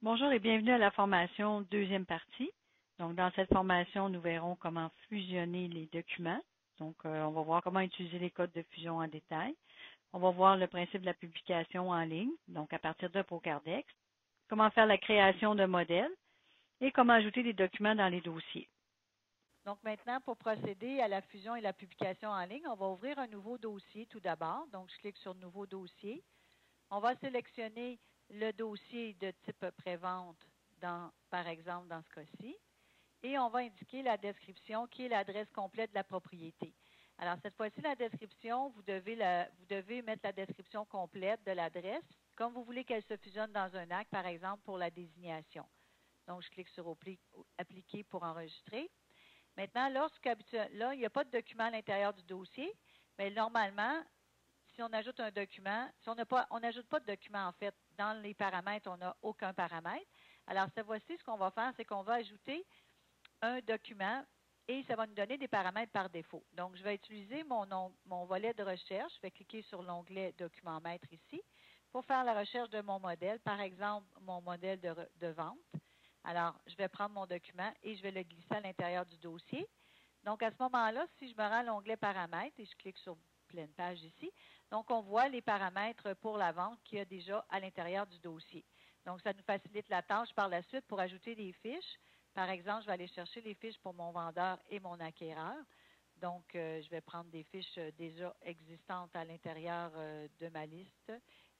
Bonjour et bienvenue à la formation deuxième partie. Donc, dans cette formation, nous verrons comment fusionner les documents. Donc, on va voir comment utiliser les codes de fusion en détail. On va voir le principe de la publication en ligne, donc à partir de ProCardex, comment faire la création de modèles et comment ajouter des documents dans les dossiers. Donc maintenant, pour procéder à la fusion et la publication en ligne, on va ouvrir un nouveau dossier tout d'abord. Donc, je clique sur Nouveau dossier. On va sélectionner le dossier de type prévente, par exemple, dans ce cas-ci. Et on va indiquer la description qui est l'adresse complète de la propriété. Alors, cette fois-ci, la description, vous devez mettre la description complète de l'adresse, comme vous voulez qu'elle se fusionne dans un acte, par exemple, pour la désignation. Donc, je clique sur Appliquer pour enregistrer. Maintenant, là, il n'y a pas de document à l'intérieur du dossier, mais normalement, si on ajoute un document, si on n'ajoute pas de document, en fait, dans les paramètres, on n'a aucun paramètre. Alors, cette fois-ci, ce qu'on va faire, c'est qu'on va ajouter un document et ça va nous donner des paramètres par défaut. Donc, je vais utiliser mon volet de recherche. Je vais cliquer sur l'onglet Document maître ici pour faire la recherche de mon modèle, par exemple, mon modèle de vente. Alors, je vais prendre mon document et je vais le glisser à l'intérieur du dossier. Donc, à ce moment-là, si je me rends à l'onglet Paramètres et je clique sur Pleine page ici, donc on voit les paramètres pour la vente qu'il y a déjà à l'intérieur du dossier. Donc, ça nous facilite la tâche par la suite pour ajouter des fiches. Par exemple, je vais aller chercher les fiches pour mon vendeur et mon acquéreur. Donc, je vais prendre des fiches déjà existantes à l'intérieur de ma liste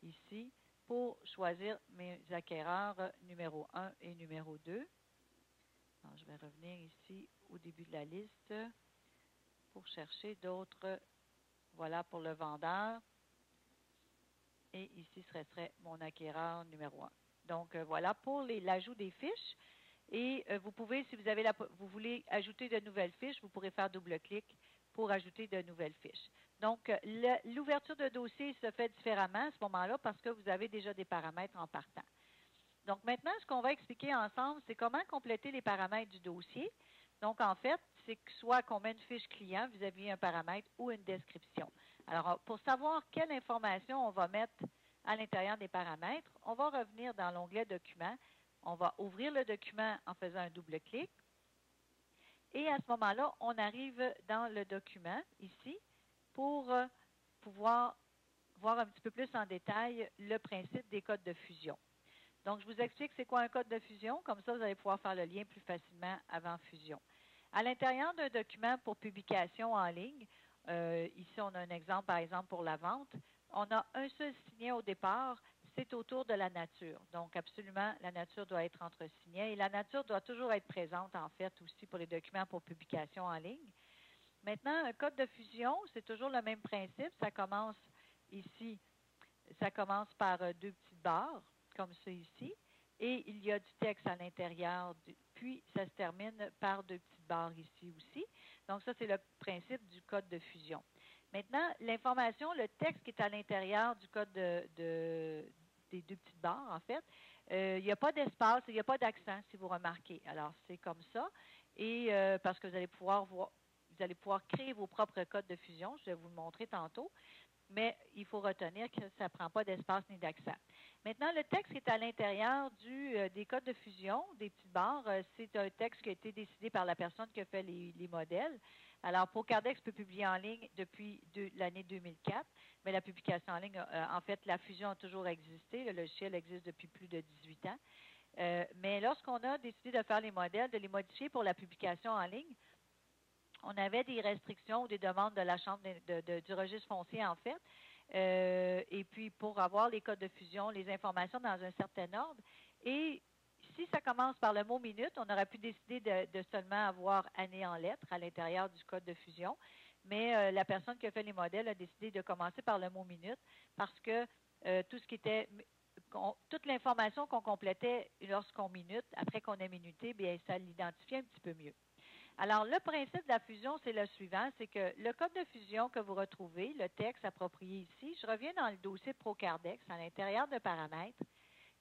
ici pour choisir mes acquéreurs numéro 1 et numéro 2. Alors, je vais revenir ici au début de la liste pour chercher d'autres. Voilà pour le vendeur. Et ici, ce serait mon acquéreur numéro 1. Donc, voilà pour l'ajout des fiches. Et vous pouvez, si vous voulez ajouter de nouvelles fiches, vous pourrez faire double-clic pour ajouter de nouvelles fiches. Donc, l'ouverture de dossier se fait différemment à ce moment-là parce que vous avez déjà des paramètres en partant. Donc, maintenant, ce qu'on va expliquer ensemble, c'est comment compléter les paramètres du dossier. Donc, en fait, c'est soit qu'on met une fiche client vis-à-vis un paramètre ou une description. Alors, pour savoir quelle information on va mettre à l'intérieur des paramètres, on va revenir dans l'onglet Documents. On va ouvrir le document en faisant un double-clic. Et à ce moment-là, on arrive dans le document ici pour pouvoir voir un petit peu plus en détail le principe des codes de fusion. Donc, je vous explique c'est quoi un code de fusion. Comme ça, vous allez pouvoir faire le lien plus facilement avant fusion. À l'intérieur d'un document pour publication en ligne, ici, on a un exemple, par exemple, pour la vente. On a un seul signet au départ, c'est autour de la nature. Donc, absolument, la nature doit être entre signets. Et la nature doit toujours être présente, en fait, aussi pour les documents pour publication en ligne. Maintenant, un code de fusion, c'est toujours le même principe. Ça commence ici, ça commence par deux petites barres, comme ça ici, et il y a du texte à l'intérieur, puis ça se termine par deux petites barres ici aussi. Donc, ça, c'est le principe du code de fusion. Maintenant, l'information, le texte qui est à l'intérieur du code des deux petites barres, en fait, il n'y a pas d'espace, il n'y a pas d'accent, si vous remarquez. Alors, c'est comme ça. Et parce que vous allez pouvoir créer vos propres codes de fusion. Je vais vous le montrer tantôt. Mais il faut retenir que ça ne prend pas d'espace ni d'accent. Maintenant, le texte qui est à l'intérieur des codes de fusion, des petites barres, c'est un texte qui a été décidé par la personne qui a fait les modèles. Alors, ProCardex peut publier en ligne depuis l'année 2004, mais la publication en ligne, en fait, la fusion a toujours existé. Le logiciel existe depuis plus de 18 ans. Mais lorsqu'on a décidé de faire les modèles, de les modifier pour la publication en ligne, on avait des restrictions ou des demandes de la Chambre du registre foncier, en fait. Et puis, pour avoir les codes de fusion, les informations dans un certain ordre. Et si ça commence par le mot minute, on aurait pu décider de seulement avoir année en lettres à l'intérieur du code de fusion. Mais la personne qui a fait les modèles a décidé de commencer par le mot minute parce que tout ce qui était toute l'information qu'on complétait lorsqu'on minute, après qu'on ait minuté, bien, ça l'identifiait un petit peu mieux. Alors, le principe de la fusion, c'est le suivant, c'est que le code de fusion que vous retrouvez, le texte approprié ici, je reviens dans le dossier ProCardex, à l'intérieur de paramètres,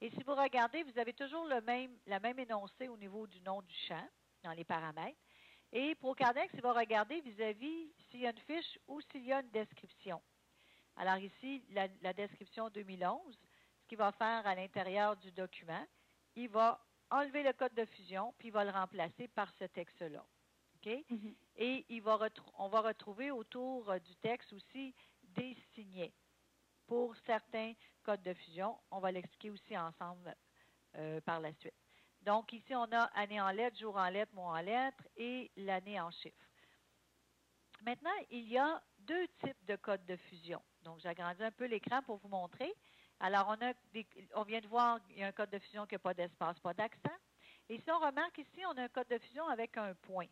et si vous regardez, vous avez toujours la même énoncé au niveau du nom du champ, dans les paramètres, et ProCardex, il va regarder vis-à-vis s'il y a une fiche ou s'il y a une description. Alors ici, la description 2011, ce qu'il va faire à l'intérieur du document, il va enlever le code de fusion, puis il va le remplacer par ce texte-là. OK? Et on va retrouver autour du texte aussi des signets pour certains codes de fusion. On va l'expliquer aussi ensemble par la suite. Donc, ici, on a année en lettres, jour en lettres, mois en lettres et l'année en chiffres. Maintenant, il y a deux types de codes de fusion. Donc, j'agrandis un peu l'écran pour vous montrer. Alors, on vient de voir, il y a un code de fusion qui n'a pas d'espace, pas d'accent. Et si on remarque ici, on a un code de fusion avec un point.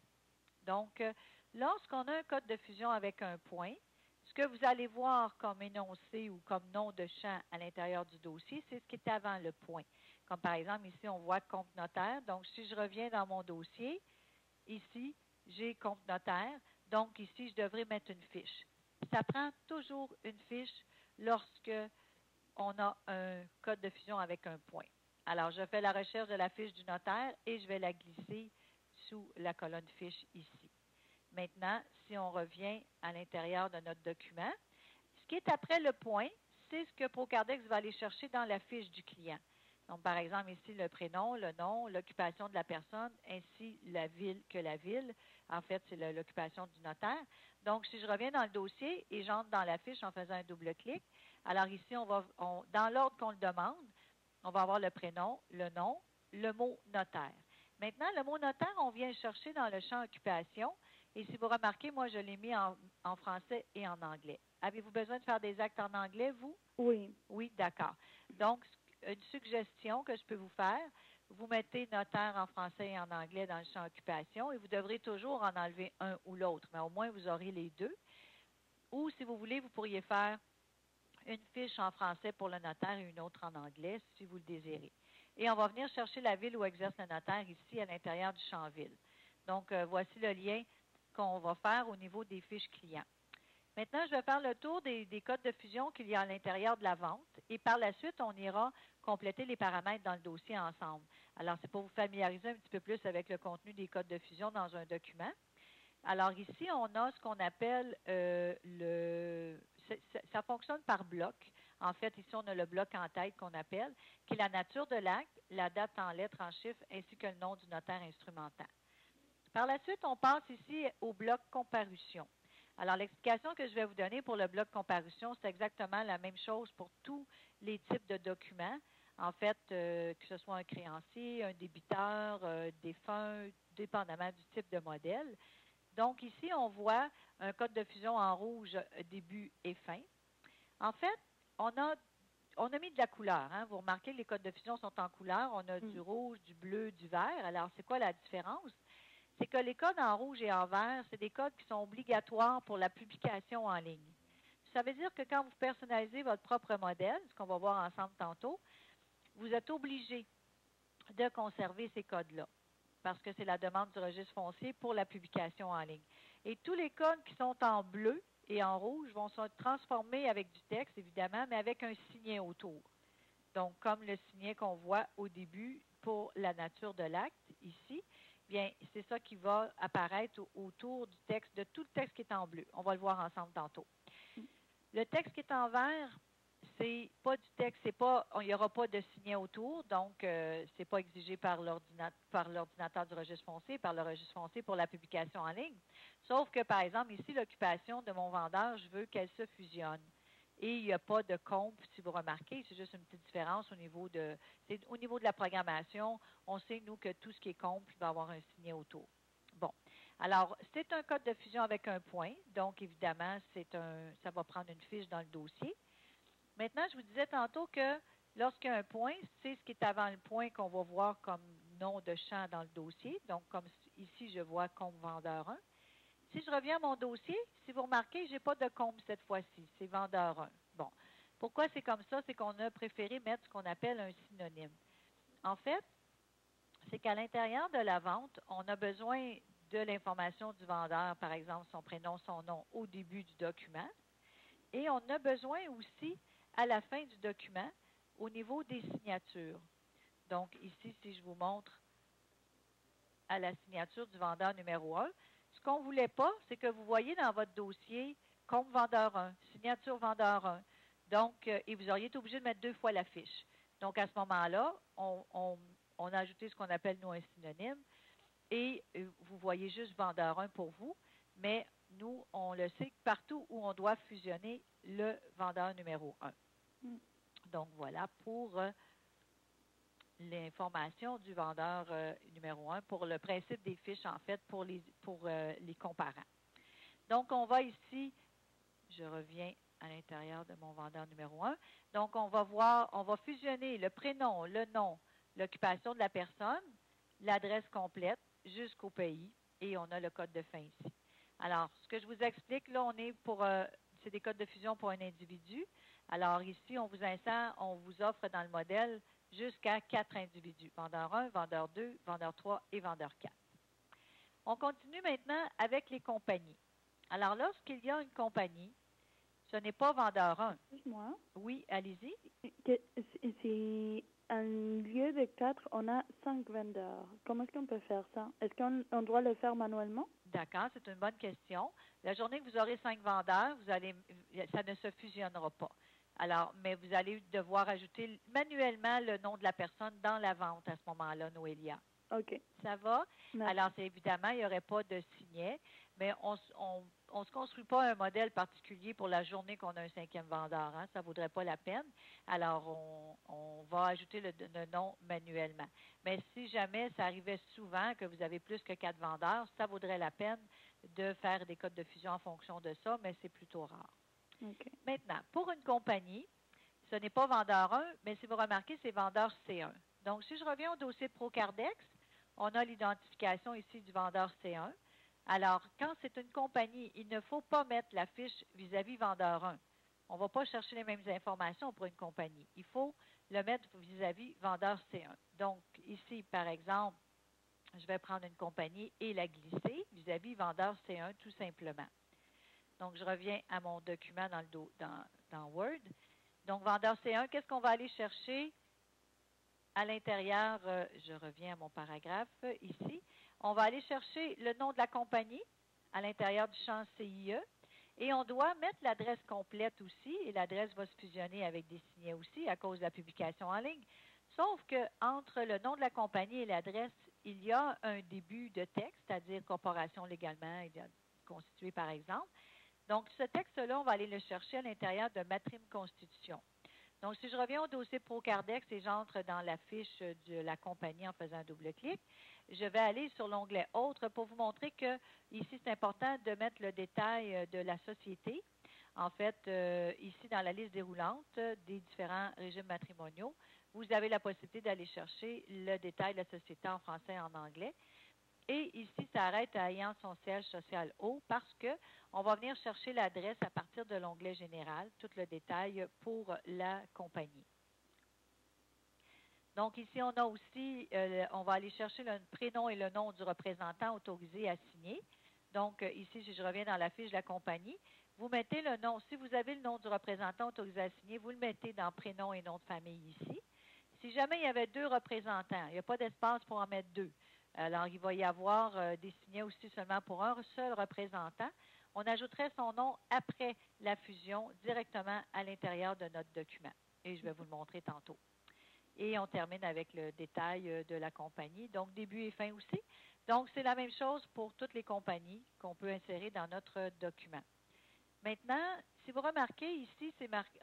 Donc, lorsqu'on a un code de fusion avec un point, ce que vous allez voir comme énoncé ou comme nom de champ à l'intérieur du dossier, c'est ce qui est avant le point. Comme par exemple, ici, on voit compte notaire. Donc, si je reviens dans mon dossier, ici, j'ai compte notaire. Donc, ici, je devrais mettre une fiche. Ça prend toujours une fiche lorsque on a un code de fusion avec un point. Alors, je fais la recherche de la fiche du notaire et je vais la glisser sous la colonne fiche ici. Maintenant, si on revient à l'intérieur de notre document, ce qui est après le point, c'est ce que Procardex va aller chercher dans la fiche du client. Donc, par exemple, ici, le prénom, le nom, l'occupation de la personne, ainsi la ville que la ville. En fait, c'est l'occupation du notaire. Donc, si je reviens dans le dossier et j'entre dans la fiche en faisant un double-clic, alors ici, dans l'ordre qu'on le demande, on va avoir le prénom, le nom, le mot notaire. Maintenant, le mot notaire, on vient le chercher dans le champ occupation. Et si vous remarquez, moi, je l'ai mis en français et en anglais. Avez-vous besoin de faire des actes en anglais, vous? Oui. Oui, d'accord. Donc, une suggestion que je peux vous faire, vous mettez notaire en français et en anglais dans le champ occupation et vous devrez toujours en enlever un ou l'autre, mais au moins vous aurez les deux. Ou si vous voulez, vous pourriez faire une fiche en français pour le notaire et une autre en anglais si vous le désirez. Et on va venir chercher la ville où exerce le notaire ici à l'intérieur du champ ville. Donc, voici le lien qu'on va faire au niveau des fiches clients. Maintenant, je vais faire le tour des codes de fusion qu'il y a à l'intérieur de la vente et par la suite, on ira compléter les paramètres dans le dossier ensemble. Alors, c'est pour vous familiariser un petit peu plus avec le contenu des codes de fusion dans un document. Alors ici, on a ce qu'on appelle ça fonctionne par bloc. En fait, ici, on a le bloc en tête qu'on appelle, qui est la nature de l'acte, la date en lettres, en chiffres, ainsi que le nom du notaire instrumentant. Par la suite, on passe ici au bloc comparution. Alors, l'explication que je vais vous donner pour le bloc comparution, c'est exactement la même chose pour tous les types de documents. En fait, que ce soit un créancier, un débiteur, défunt, dépendamment du type de modèle. Donc, ici, on voit un code de fusion en rouge, début et fin. En fait, on a mis de la couleur. Hein? Vous remarquez que les codes de fusion sont en couleur. On a du rouge, du bleu, du vert. Alors, c'est quoi la différence? C'est que les codes en rouge et en vert, c'est des codes qui sont obligatoires pour la publication en ligne. Ça veut dire que quand vous personnalisez votre propre modèle, ce qu'on va voir ensemble tantôt, vous êtes obligé de conserver ces codes-là parce que c'est la demande du registre foncier pour la publication en ligne. Et tous les codes qui sont en bleu et en rouge vont se transformer avec du texte, évidemment, mais avec un signet autour. Donc, comme le signet qu'on voit au début pour la nature de l'acte, ici, bien, c'est ça qui va apparaître autour du texte, de tout le texte qui est en bleu. On va le voir ensemble tantôt. Le texte qui est en vert, c'est pas du texte, il n'y aura pas de signet autour, donc c'est pas exigé par l'ordinateur du registre foncier, par le registre foncier pour la publication en ligne. Sauf que, par exemple, ici, l'occupation de mon vendeur, je veux qu'elle se fusionne. Et il n'y a pas de comp, si vous remarquez, c'est juste une petite différence au niveau de la programmation. On sait, nous, que tout ce qui est comp va avoir un signet autour. Bon. Alors, c'est un code de fusion avec un point. Donc, évidemment, ça va prendre une fiche dans le dossier. Maintenant, je vous disais tantôt que lorsqu'il y a un point, c'est ce qui est avant le point qu'on va voir comme nom de champ dans le dossier. Donc, comme ici, je vois compte vendeur 1. Si je reviens à mon dossier, si vous remarquez, je n'ai pas de compte cette fois-ci. C'est vendeur 1. Bon. Pourquoi c'est comme ça? C'est qu'on a préféré mettre ce qu'on appelle un synonyme. En fait, c'est qu'à l'intérieur de la vente, on a besoin de l'information du vendeur, par exemple son prénom, son nom au début du document. Et on a besoin aussi à la fin du document au niveau des signatures. Donc ici, si je vous montre à la signature du vendeur numéro 1, ce qu'on ne voulait pas, c'est que vous voyez dans votre dossier compte vendeur 1, signature vendeur 1. Donc, et vous auriez été obligé de mettre 2 fois la fiche. Donc, à ce moment-là, on on a ajouté ce qu'on appelle, nous, un synonyme. Et vous voyez juste vendeur 1 pour vous, mais nous, on le sait partout où on doit fusionner le vendeur numéro 1. Donc, voilà pour l'information du vendeur numéro 1 pour le principe des fiches, en fait, pour les comparants. Donc, on va ici, je reviens à l'intérieur de mon vendeur numéro 1. Donc, on va fusionner le prénom, le nom, l'occupation de la personne, l'adresse complète jusqu'au pays, et on a le code de fin ici. Alors, ce que je vous explique, là, c'est des codes de fusion pour un individu. Alors, ici, on vous offre dans le modèle jusqu'à 4 individus, vendeur 1, vendeur 2, vendeur 3 et vendeur 4. On continue maintenant avec les compagnies. Alors, lorsqu'il y a une compagnie, ce n'est pas vendeur 1. Excuse-moi. Oui, allez-y. Si en lieu de 4, on a 5 vendeurs, comment est-ce qu'on peut faire ça? Est-ce qu'on doit le faire manuellement? D'accord, c'est une bonne question. La journée que vous aurez 5 vendeurs, ça ne se fusionnera pas. Alors, mais vous allez devoir ajouter manuellement le nom de la personne dans la vente à ce moment-là, Noélia. OK. Ça va? Merci. Alors, c'est évidemment, il n'y aurait pas de signet, mais on ne se construit pas un modèle particulier pour la journée qu'on a un 5e vendeur. Hein? Ça ne vaudrait pas la peine. Alors, on va ajouter le nom manuellement. Mais si jamais ça arrivait souvent que vous avez plus que 4 vendeurs, ça vaudrait la peine de faire des codes de fusion en fonction de ça, mais c'est plutôt rare. Okay. Maintenant, pour une compagnie, ce n'est pas vendeur 1, mais si vous remarquez, c'est vendeur C1. Donc, si je reviens au dossier de Procardex, on a l'identification ici du vendeur C1. Alors, quand c'est une compagnie, il ne faut pas mettre la fiche vis-à-vis vendeur 1. On ne va pas chercher les mêmes informations pour une compagnie. Il faut le mettre vis-à-vis vendeur C1. Donc, ici, par exemple, je vais prendre une compagnie et la glisser vis-à-vis vendeur C1 tout simplement. Donc, je reviens à mon document dans Word. Donc, vendeur C1, qu'est-ce qu'on va aller chercher à l'intérieur? Je reviens à mon paragraphe ici. On va aller chercher le nom de la compagnie à l'intérieur du champ CIE et on doit mettre l'adresse complète aussi et l'adresse va se fusionner avec des signets aussi à cause de la publication en ligne. Sauf qu'entre le nom de la compagnie et l'adresse, il y a un début de texte, c'est-à-dire corporation légalement constituée par exemple. Donc, ce texte-là, on va aller le chercher à l'intérieur de Matrime Constitution. Donc, si je reviens au dossier Procardex et j'entre dans la fiche de la compagnie en faisant un double-clic, je vais aller sur l'onglet « Autres » pour vous montrer que ici, c'est important de mettre le détail de la société. En fait, ici, dans la liste déroulante des différents régimes matrimoniaux, vous avez la possibilité d'aller chercher le détail de la société en français et en anglais. Et ici, ça arrête à ayant son siège social haut parce qu'on va venir chercher l'adresse à partir de l'onglet général, tout le détail pour la compagnie. Donc ici, on a aussi, on va aller chercher le prénom et le nom du représentant autorisé à signer. Donc ici, si je reviens dans la fiche de la compagnie, vous mettez le nom. Si vous avez le nom du représentant autorisé à signer, vous le mettez dans prénom et nom de famille ici. Si jamais il y avait 2 représentants, il n'y a pas d'espace pour en mettre 2. Alors, il va y avoir des signets aussi seulement pour un seul représentant. On ajouterait son nom après la fusion directement à l'intérieur de notre document. Et je vais vous le montrer tantôt. Et on termine avec le détail de la compagnie, donc début et fin aussi. Donc, c'est la même chose pour toutes les compagnies qu'on peut insérer dans notre document. Maintenant, si vous remarquez ici,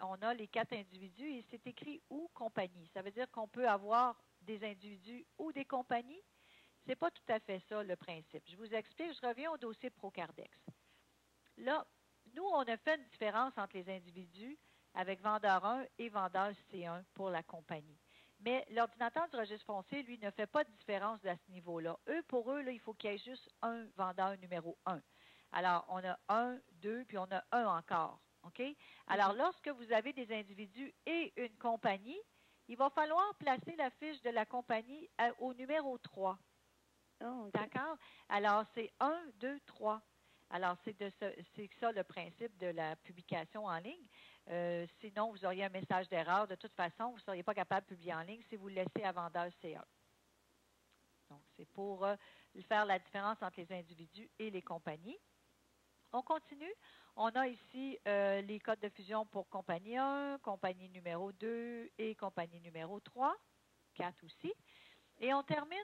on a les 4 individus et c'est écrit « ou compagnie ». Ça veut dire qu'on peut avoir des individus ou des compagnies. Ce n'est pas tout à fait ça le principe. Je vous explique, je reviens au dossier Procardex. Là, nous, on a fait une différence entre les individus avec vendeur 1 et vendeur C1 pour la compagnie. Mais l'ordinateur du registre foncier, lui, ne fait pas de différence à ce niveau-là. Pour eux, là, il faut qu'il y ait juste un vendeur numéro 1. Alors, on a 1, 2, puis on a 1 encore. OK? Alors, lorsque vous avez des individus et une compagnie, il va falloir placer la fiche de la compagnie au numéro 3. Oh, okay. D'accord? Alors, c'est 1, 2, 3. Alors, c'est ça le principe de la publication en ligne. Sinon, vous auriez un message d'erreur. De toute façon, vous ne seriez pas capable de publier en ligne si vous le laissez à vendeur C1. Donc, c'est pour faire la différence entre les individus et les compagnies. On continue. On a ici les codes de fusion pour compagnie 1, compagnie numéro 2 et compagnie numéro 3, 4 aussi. Et on termine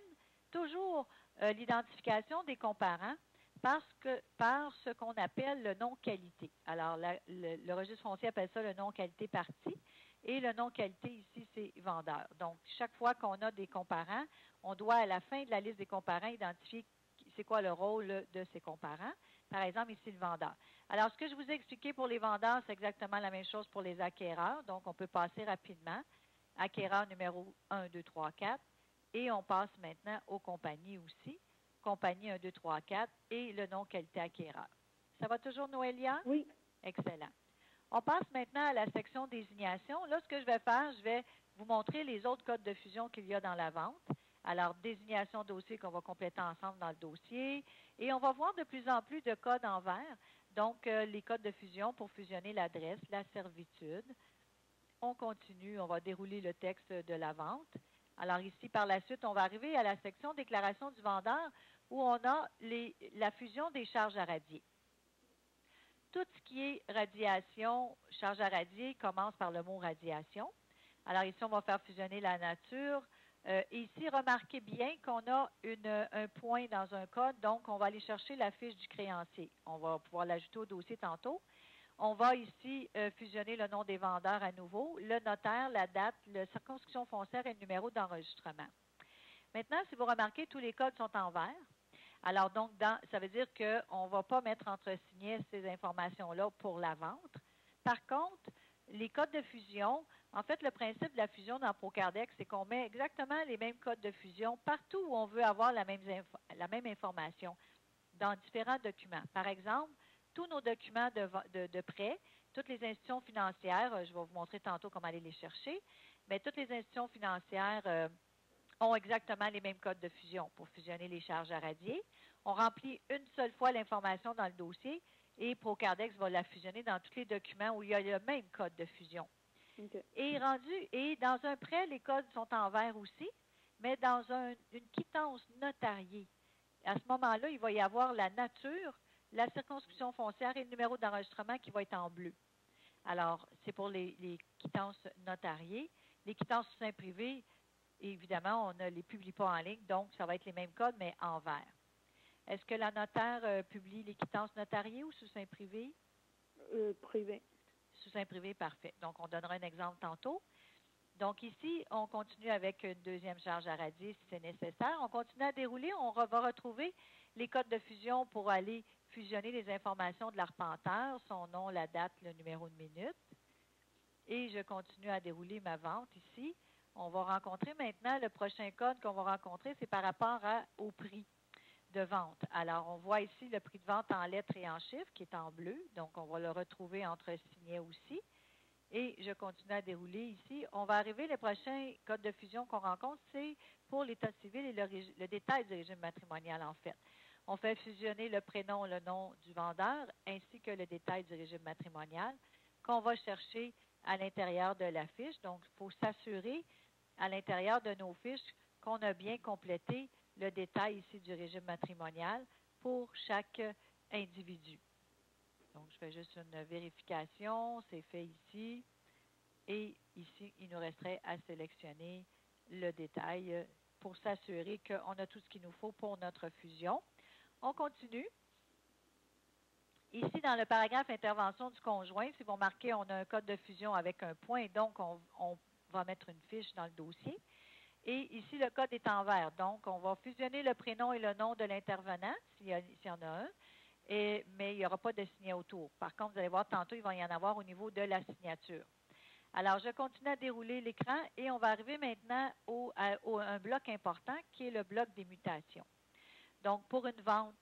toujours l'identification des comparants par ce qu'on appelle le nom qualité. Alors, le registre foncier appelle ça le nom qualité partie et le nom qualité ici, c'est vendeur. Donc, chaque fois qu'on a des comparants, on doit à la fin de la liste des comparants identifier c'est quoi le rôle de ces comparants. Par exemple, ici, le vendeur. Alors, ce que je vous ai expliqué pour les vendeurs, c'est exactement la même chose pour les acquéreurs. Donc, on peut passer rapidement. Acquéreur numéro 1, 2, 3, 4. Et on passe maintenant aux compagnies aussi. Compagnie 1, 2, 3, 4 et le nom qualité acquéreur. Ça va toujours, Noélia? Oui. Excellent. On passe maintenant à la section désignation. Là, ce que je vais faire, je vais vous montrer les autres codes de fusion qu'il y a dans la vente. Alors, désignation dossier qu'on va compléter ensemble dans le dossier. Et on va voir de plus en plus de codes en vert. Donc, les codes de fusion pour fusionner l'adresse, la servitude. On continue, on va dérouler le texte de la vente. Alors ici, par la suite, on va arriver à la section déclaration du vendeur où on a la fusion des charges à radier. Tout ce qui est radiation, charge à radier, commence par le mot radiation. Alors ici, on va faire fusionner la nature. Ici, remarquez bien qu'on a un point dans un code, donc on va aller chercher la fiche du créancier. On va pouvoir l'ajouter au dossier tantôt. On va ici fusionner le nom des vendeurs à nouveau, le notaire, la date, la circonscription foncière et le numéro d'enregistrement. Maintenant, si vous remarquez, tous les codes sont en vert. Alors, donc, ça veut dire qu'on ne va pas mettre entre signets ces informations-là pour la vente. Par contre, les codes de fusion, en fait, le principe de la fusion dans ProCardex, c'est qu'on met exactement les mêmes codes de fusion partout où on veut avoir la même information dans différents documents. Par exemple, tous nos documents de prêt, toutes les institutions financières, je vais vous montrer tantôt comment aller les chercher, mais toutes les institutions financières ont exactement les mêmes codes de fusion pour fusionner les charges à radier. On remplit une seule fois l'information dans le dossier et ProCardex va la fusionner dans tous les documents où il y a le même code de fusion. Okay. Et dans un prêt, les codes sont en vert aussi, mais dans une quittance notariée. À ce moment-là, il va y avoir la nature, la circonscription foncière et le numéro d'enregistrement qui va être en bleu. Alors, c'est pour les quittances notariées. Les quittances sous seing privé, évidemment, on ne les publie pas en ligne, donc ça va être les mêmes codes, mais en vert. Est-ce que la notaire publie les quittances notariées ou sous seing privé? Privé. Sous seing privé, parfait. Donc, on donnera un exemple tantôt. Donc, ici, on continue avec une deuxième charge à radier si c'est nécessaire. On continue à dérouler. On va retrouver les codes de fusion pour aller fusionner les informations de l'arpenteur, son nom, la date, le numéro de minute. Et je continue à dérouler ma vente ici. On va rencontrer maintenant le prochain code qu'on va rencontrer, c'est par rapport au prix de vente. Alors, on voit ici le prix de vente en lettres et en chiffres qui est en bleu. Donc, on va le retrouver entre signets aussi. Et je continue à dérouler ici. On va arriver, le prochain code de fusion qu'on rencontre, c'est pour l'état civil et le détail du régime matrimonial, en fait. On fait fusionner le prénom, le nom du vendeur, ainsi que le détail du régime matrimonial, qu'on va chercher à l'intérieur de la fiche. Donc, il faut s'assurer à l'intérieur de nos fiches qu'on a bien complété le détail ici du régime matrimonial pour chaque individu. Donc, je fais juste une vérification. C'est fait ici. Et ici, il nous resterait à sélectionner le détail pour s'assurer qu'on a tout ce qu'il nous faut pour notre fusion. On continue. Ici, dans le paragraphe intervention du conjoint, si vous remarquez, on a un code de fusion avec un point, donc on va mettre une fiche dans le dossier. Et ici, le code est en vert. Donc, on va fusionner le prénom et le nom de l'intervenant, s'il y en a un. Mais il n'y aura pas de signet autour. Par contre, vous allez voir tantôt, il va y en avoir au niveau de la signature. Alors, je continue à dérouler l'écran et on va arriver maintenant à un bloc important qui est le bloc des mutations. Donc, pour une vente,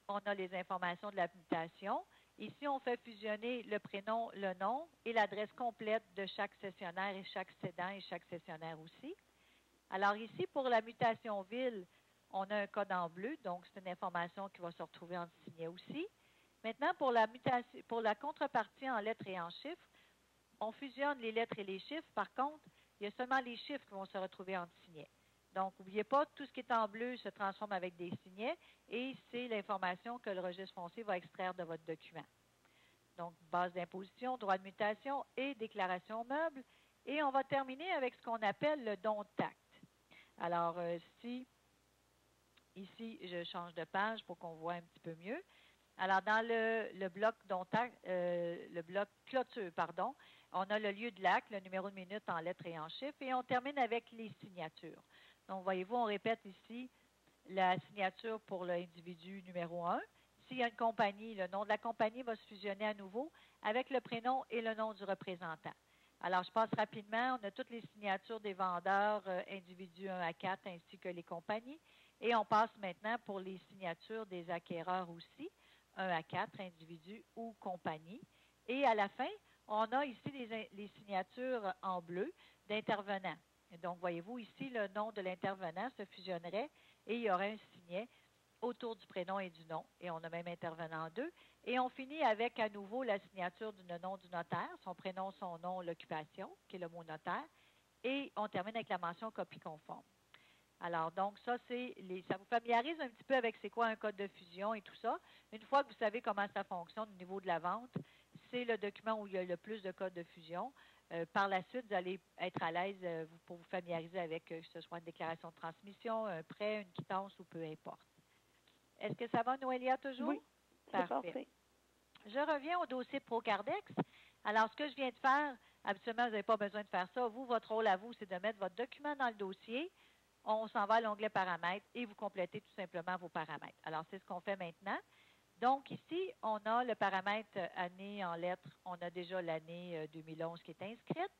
on a les informations de la mutation. Ici, on fait fusionner le prénom, le nom et l'adresse complète de chaque cessionnaire et chaque cédant et chaque cessionnaire aussi. Alors ici, pour la mutation ville, on a un code en bleu, donc c'est une information qui va se retrouver en signet aussi. Maintenant, pour la contrepartie en lettres et en chiffres, on fusionne les lettres et les chiffres. Par contre, il y a seulement les chiffres qui vont se retrouver en signet. Donc, n'oubliez pas, tout ce qui est en bleu se transforme avec des signets et c'est l'information que le registre foncier va extraire de votre document. Donc, base d'imposition, droit de mutation et déclaration meuble. Et on va terminer avec ce qu'on appelle le don de taxe. Alors, ici, je change de page pour qu'on voit un petit peu mieux. Alors, dans le bloc le bloc clôture, pardon, on a le lieu de l'acte, le numéro de minute en lettres et en chiffres, et on termine avec les signatures. Donc, voyez-vous, on répète ici la signature pour l'individu numéro 1. S'il y a une compagnie, le nom de la compagnie va se fusionner à nouveau avec le prénom et le nom du représentant. Alors, je passe rapidement. On a toutes les signatures des vendeurs individus 1 à 4 ainsi que les compagnies. Et on passe maintenant pour les signatures des acquéreurs aussi, 1 à 4 individus ou compagnies. Et à la fin, on a ici les signatures en bleu d'intervenants. Donc, voyez-vous, ici, le nom de l'intervenant se fusionnerait et il y aurait un signet autour du prénom et du nom. Et on a même intervenant 2. Et on finit avec à nouveau la signature du nom du notaire, son prénom, son nom, l'occupation, qui est le mot notaire. Et on termine avec la mention copie conforme. Alors, donc, ça vous familiarise un petit peu avec c'est quoi un code de fusion et tout ça. Une fois que vous savez comment ça fonctionne au niveau de la vente, c'est le document où il y a le plus de codes de fusion. Par la suite, vous allez être à l'aise pour vous familiariser avec que ce soit une déclaration de transmission, un prêt, une quittance ou peu importe. Est-ce que ça va, Noélia, toujours? Oui, c'est parfait. Je reviens au dossier de Procardex. Alors, ce que je viens de faire, absolument, vous n'avez pas besoin de faire ça. Vous, votre rôle à vous, c'est de mettre votre document dans le dossier. On s'en va à l'onglet paramètres et vous complétez tout simplement vos paramètres. Alors, c'est ce qu'on fait maintenant. Donc, ici, on a le paramètre année en lettres. On a déjà l'année 2011 qui est inscrite.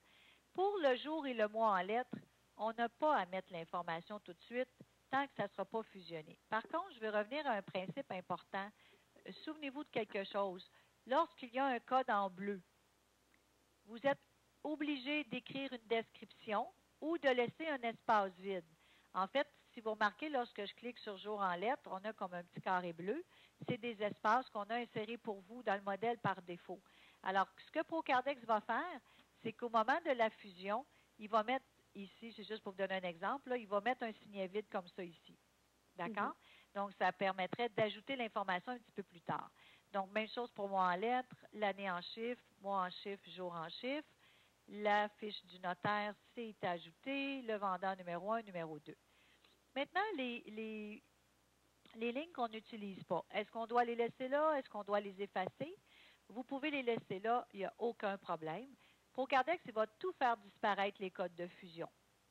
Pour le jour et le mois en lettres, on n'a pas à mettre l'information tout de suite tant que ça ne sera pas fusionné. Par contre, je vais revenir à un principe important. Souvenez-vous de quelque chose. Lorsqu'il y a un code en bleu, vous êtes obligé d'écrire une description ou de laisser un espace vide. En fait, si vous remarquez, lorsque je clique sur jour en lettres, on a comme un petit carré bleu. C'est des espaces qu'on a insérés pour vous dans le modèle par défaut. Alors, ce que Procardex va faire, c'est qu'au moment de la fusion, il va mettre, ici, c'est juste pour vous donner un exemple, là, il va mettre un signet vide comme ça ici. D'accord? Donc, ça permettrait d'ajouter l'information un petit peu plus tard. Donc, même chose pour mois en lettres, l'année en chiffres, mois en chiffres, jour en chiffres. La fiche du notaire, c'est ajouté. Le vendeur numéro 1, numéro 2. Maintenant, les lignes qu'on n'utilise pas, est-ce qu'on doit les laisser là? Est-ce qu'on doit les effacer? Vous pouvez les laisser là, il n'y a aucun problème. Procardex, il va tout faire disparaître les codes de fusion.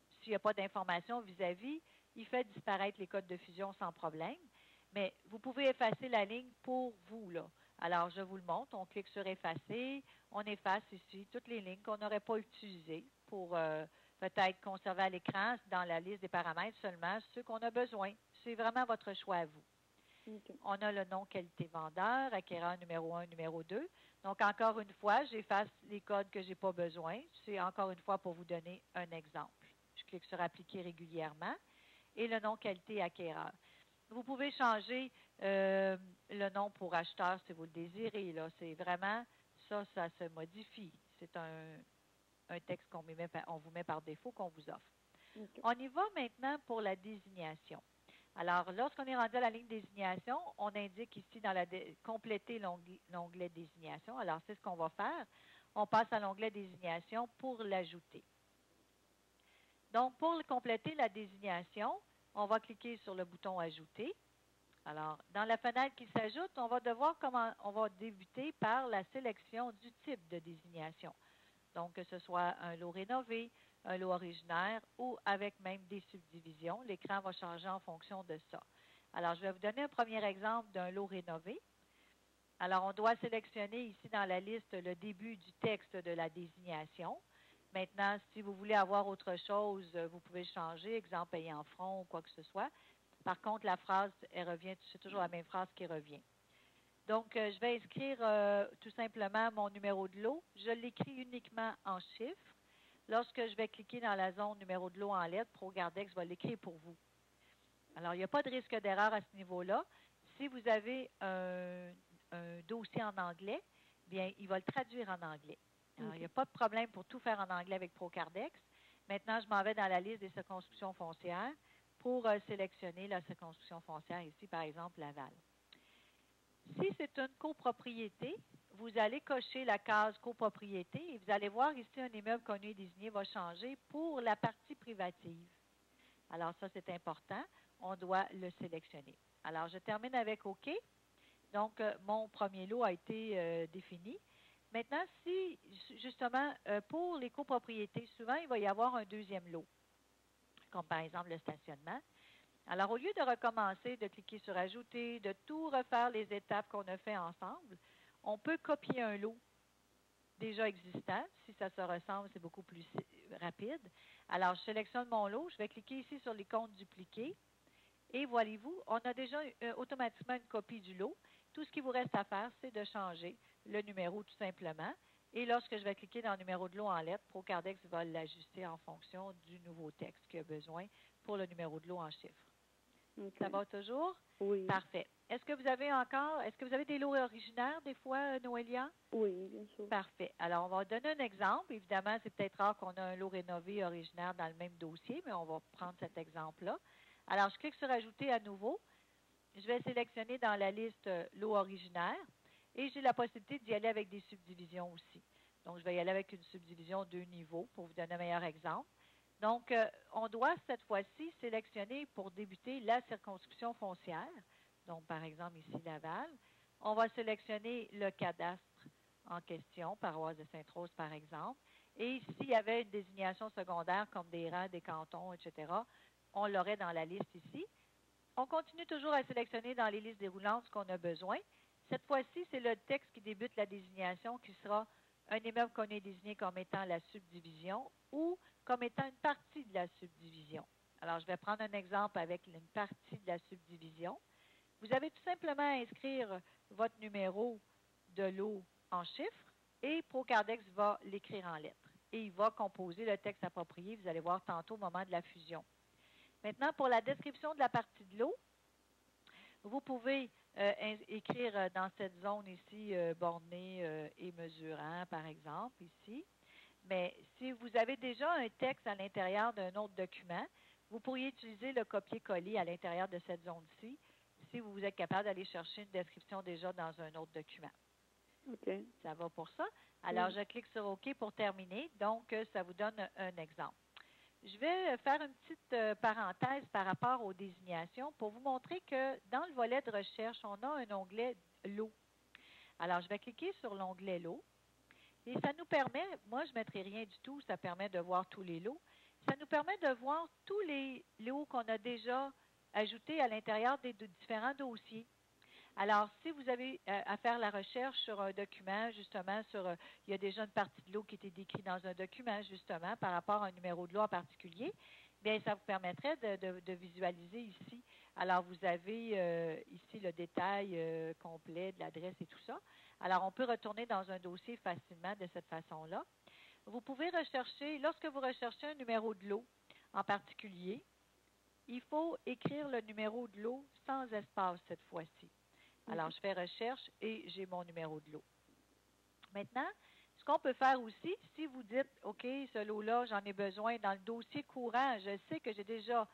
S'il n'y a pas d'information vis-à-vis, il fait disparaître les codes de fusion sans problème. Mais vous pouvez effacer la ligne pour vous, là. Alors, je vous le montre. On clique sur effacer. On efface ici toutes les lignes qu'on n'aurait pas utilisées pour peut-être conserver à l'écran dans la liste des paramètres seulement ceux qu'on a besoin. C'est vraiment votre choix à vous. On a le nom qualité vendeur, acquéreur numéro 1, numéro 2. Donc, encore une fois, j'efface les codes que je n'ai pas besoin. C'est encore une fois pour vous donner un exemple. Je clique sur appliquer régulièrement et le nom qualité acquéreur. Vous pouvez changer le nom pour acheteur si vous le désirez. Là. C'est vraiment, ça se modifie. C'est un texte qu'on vous met par défaut, qu'on vous offre. On y va maintenant pour la désignation. Alors, lorsqu'on est rendu à la ligne désignation, on indique ici dans compléter l'onglet désignation. Alors, c'est ce qu'on va faire. On passe à l'onglet désignation pour l'ajouter. Donc, pour compléter la désignation, on va cliquer sur le bouton Ajouter. Alors, dans la fenêtre qui s'ajoute, on va débuter par la sélection du type de désignation. Donc, que ce soit un lot rénové, un lot originaire ou avec même des subdivisions. L'écran va changer en fonction de ça. Alors, je vais vous donner un premier exemple d'un lot rénové. Alors, on doit sélectionner ici dans la liste le début du texte de la désignation. Maintenant, si vous voulez avoir autre chose, vous pouvez changer, exemple payant front ou quoi que ce soit. Par contre, la phrase, c'est toujours la même phrase qui revient. Donc, je vais inscrire tout simplement mon numéro de lot. Je l'écris uniquement en chiffres. Lorsque je vais cliquer dans la zone numéro de lot en lettres, Procardex va l'écrire pour vous. Alors, il n'y a pas de risque d'erreur à ce niveau-là. Si vous avez un dossier en anglais, bien, il va le traduire en anglais. Alors, il n'y a pas de problème pour tout faire en anglais avec Procardex. Maintenant, je m'en vais dans la liste des circonscriptions foncières pour sélectionner la circonscription foncière ici, par exemple, Laval. Si c'est une copropriété, vous allez cocher la case copropriété et vous allez voir ici un immeuble connu et désigné va changer pour la partie privative. Alors ça, c'est important. On doit le sélectionner. Alors, je termine avec OK. Donc, mon premier lot a été défini. Maintenant, si, justement, pour les copropriétés, souvent, il va y avoir un deuxième lot, comme par exemple le stationnement. Alors, au lieu de recommencer, de cliquer sur Ajouter, de tout refaire les étapes qu'on a fait ensemble, on peut copier un lot déjà existant. Si ça se ressemble, c'est beaucoup plus rapide. Alors, je sélectionne mon lot. Je vais cliquer ici sur l'icône dupliquer. Et voyez-vous, on a déjà automatiquement une copie du lot. Tout ce qu'il vous reste à faire, c'est de changer le numéro tout simplement. Et lorsque je vais cliquer dans le numéro de lot en lettres, ProCardex va l'ajuster en fonction du nouveau texte qu'il a besoin pour le numéro de lot en chiffres. Okay. Ça va toujours? Oui. Parfait. Est-ce que vous avez des lots originaires des fois, Noélia? Oui, bien sûr. Parfait. Alors, on va donner un exemple. Évidemment, c'est peut-être rare qu'on ait un lot rénové originaire dans le même dossier, mais on va prendre cet exemple-là. Alors, je clique sur Ajouter à nouveau. Je vais sélectionner dans la liste lot originaire et j'ai la possibilité d'y aller avec des subdivisions aussi. Donc, je vais y aller avec une subdivision 2 niveaux pour vous donner un meilleur exemple. Donc, on doit cette fois-ci sélectionner pour débuter la circonscription foncière. Donc, par exemple, ici, Laval. On va sélectionner le cadastre en question, paroisse de Sainte-Rose, par exemple. Et s'il y avait une désignation secondaire comme des rangs, des cantons, etc., on l'aurait dans la liste ici. On continue toujours à sélectionner dans les listes déroulantes ce qu'on a besoin. Cette fois-ci, c'est le texte qui débute la désignation qui sera un immeuble qu'on ait désigné comme étant la subdivision ou comme étant une partie de la subdivision. Alors, je vais prendre un exemple avec une partie de la subdivision. Vous avez tout simplement à inscrire votre numéro de lot en chiffres et ProCardex va l'écrire en lettres. Et il va composer le texte approprié, vous allez voir tantôt au moment de la fusion. Maintenant, pour la description de la partie de l'eau, vous pouvez écrire dans cette zone ici, borné et mesurant, par exemple, ici. Mais si vous avez déjà un texte à l'intérieur d'un autre document, vous pourriez utiliser le copier-coller à l'intérieur de cette zone-ci si vous êtes capable d'aller chercher une description déjà dans un autre document. OK. Ça va pour ça? Alors, je clique sur OK pour terminer. Donc, ça vous donne un exemple. Je vais faire une petite parenthèse par rapport aux désignations pour vous montrer que dans le volet de recherche, on a un onglet lot. Alors, je vais cliquer sur l'onglet lot et ça nous permet, moi je ne mettrai rien du tout, ça permet de voir tous les lots. Ça nous permet de voir tous les lots qu'on a déjà ajoutés à l'intérieur des différents dossiers. Alors, si vous avez à faire la recherche sur un document, justement, il y a déjà une partie de l'eau qui était décrite dans un document, justement, par rapport à un numéro de l'eau en particulier, bien, ça vous permettrait de visualiser ici. Alors, vous avez ici le détail complet de l'adresse et tout ça. Alors, on peut retourner dans un dossier facilement de cette façon-là. Vous pouvez rechercher, lorsque vous recherchez un numéro de l'eau en particulier, il faut écrire le numéro de l'eau sans espace cette fois-ci. Alors, je fais recherche et j'ai mon numéro de lot. Maintenant, ce qu'on peut faire aussi, si vous dites, OK, ce lot-là, j'en ai besoin dans le dossier courant, je sais que j'ai déjà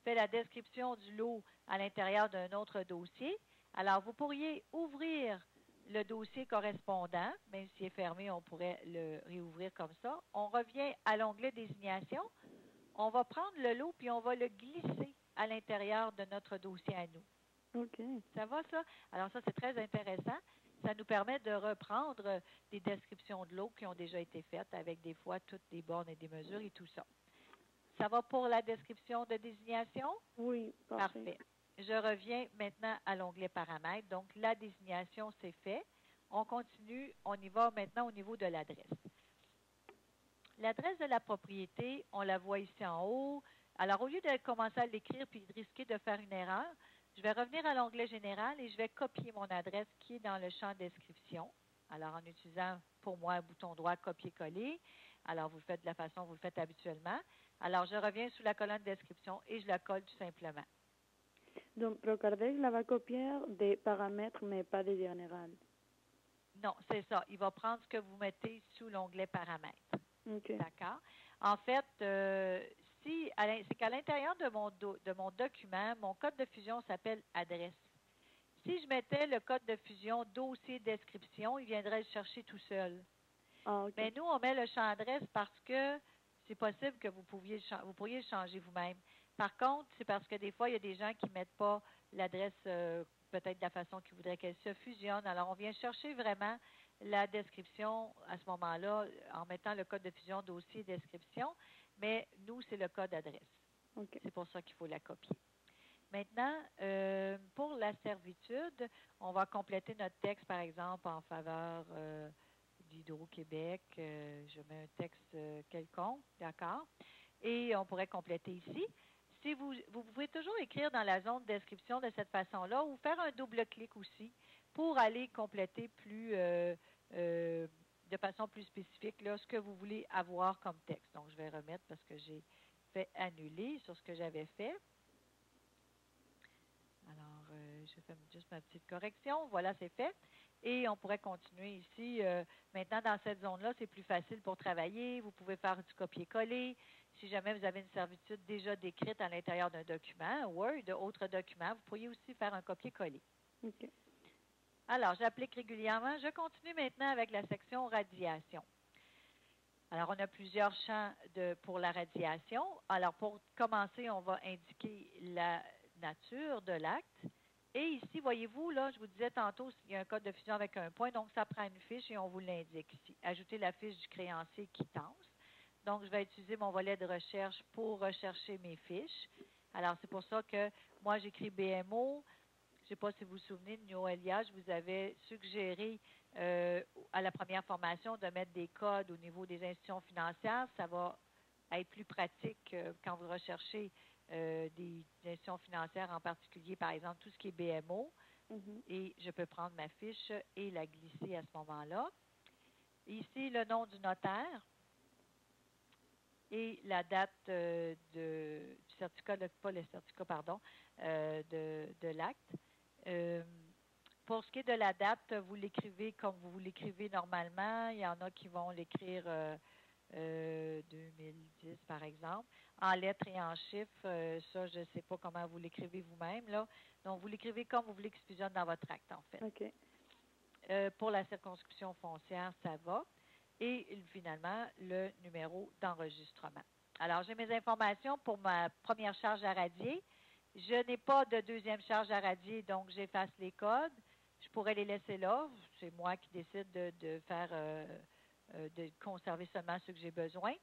fait la description du lot à l'intérieur d'un autre dossier. Alors, vous pourriez ouvrir le dossier correspondant, même s'il est fermé, on pourrait le réouvrir comme ça. On revient à l'onglet désignation. On va prendre le lot puis on va le glisser à l'intérieur de notre dossier à nous. OK. Ça va, ça? Alors, ça, c'est très intéressant. Ça nous permet de reprendre des descriptions de l'eau qui ont déjà été faites avec des fois toutes les bornes et des mesures et tout ça. Ça va pour la description de désignation? Oui, parfait. Je reviens maintenant à l'onglet paramètres. Donc, la désignation, c'est fait. On continue. On y va maintenant au niveau de l'adresse. L'adresse de la propriété, on la voit ici en haut. Alors, au lieu de commencer à l'écrire puis de risquer de faire une erreur, je vais revenir à l'onglet général et je vais copier mon adresse qui est dans le champ description. Alors, en utilisant pour moi un bouton droit copier-coller. Alors, vous le faites de la façon que vous le faites habituellement. Alors, je reviens sous la colonne description et je la colle tout simplement. Donc, ProCardex la va copier des paramètres, mais pas des générales. Non, c'est ça. Il va prendre ce que vous mettez sous l'onglet paramètres. OK. D'accord? En fait, c'est qu'à l'intérieur de mon document, mon code de fusion s'appelle adresse. Si je mettais le code de fusion dossier description, il viendrait le chercher tout seul. Ah, OK. Mais nous, on met le champ adresse parce que c'est possible que vous pourriez le changer vous-même. Par contre, c'est parce que des fois, il y a des gens qui ne mettent pas l'adresse peut-être de la façon qu'ils voudraient qu'elle se fusionne. Alors, on vient chercher vraiment la description à ce moment-là en mettant le code de fusion dossier description, mais nous, c'est le code adresse. OK. C'est pour ça qu'il faut la copier. Maintenant, pour la servitude, on va compléter notre texte, par exemple, en faveur d'Hydro-Québec. Je mets un texte quelconque, d'accord? Et on pourrait compléter ici. Si vous pouvez toujours écrire dans la zone de description de cette façon-là ou faire un double-clic aussi pour aller compléter plus de façon plus spécifique là, ce que vous voulez avoir comme texte. Donc, je vais remettre parce que j'ai fait annuler sur ce que j'avais fait. Alors, je fais juste ma petite correction. Voilà, c'est fait. Et on pourrait continuer ici. Maintenant, dans cette zone-là, c'est plus facile pour travailler. Vous pouvez faire du copier-coller. Si jamais vous avez une servitude déjà décrite à l'intérieur d'un document, Word, d'autres documents, vous pourriez aussi faire un copier-coller. OK. Alors, j'applique régulièrement. Je continue maintenant avec la section radiation. Alors, on a plusieurs champs pour la radiation. Alors, pour commencer, on va indiquer la nature de l'acte. Et ici, voyez-vous, là, je vous disais tantôt, il y a un code de fusion avec un point, donc ça prend une fiche et on vous l'indique ici. Ajouter la fiche du créancier quittance. Donc, je vais utiliser mon volet de recherche pour rechercher mes fiches. Alors, c'est pour ça que moi, j'écris BMO. Je ne sais pas si vous vous souvenez de Noélia, je vous avais suggéré à la première formation de mettre des codes au niveau des institutions financières. Ça va être plus pratique quand vous recherchez des institutions financières, en particulier, par exemple, tout ce qui est BMO. Mhm. Et je peux prendre ma fiche et la glisser à ce moment-là. Ici, le nom du notaire et la date du certificat, pas le certificat, pardon, de l'acte. Pour ce qui est de la date, vous l'écrivez comme vous l'écrivez normalement. Il y en a qui vont l'écrire 2010, par exemple. En lettres et en chiffres, ça, je ne sais pas comment vous l'écrivez vous-même, là. Donc, vous l'écrivez comme vous voulez que se fusionne dans votre acte, en fait. OK. Pour la circonscription foncière, ça va. Et finalement, le numéro d'enregistrement. Alors, j'ai mes informations pour ma première charge à radier. Je n'ai pas de deuxième charge à radier, donc j'efface les codes. Je pourrais les laisser là. C'est moi qui décide de faire, de conserver seulement ceux que j'ai besoin.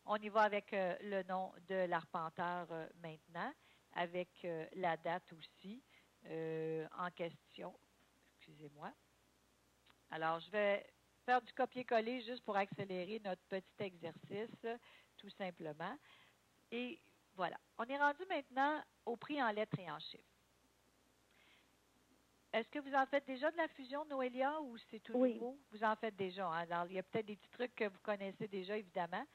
On y va avec le nom de l'arpenteur maintenant, avec la date aussi en question. Excusez-moi. Alors, je vais faire du copier-coller juste pour accélérer notre petit exercice, tout simplement. Et voilà. On est rendu maintenant au prix en lettres et en chiffres. Est-ce que vous en faites déjà de la fusion, Noélia, ou c'est tout nouveau? Vous en faites déjà. Hein? Alors, il y a peut-être des petits trucs que vous connaissez déjà, évidemment.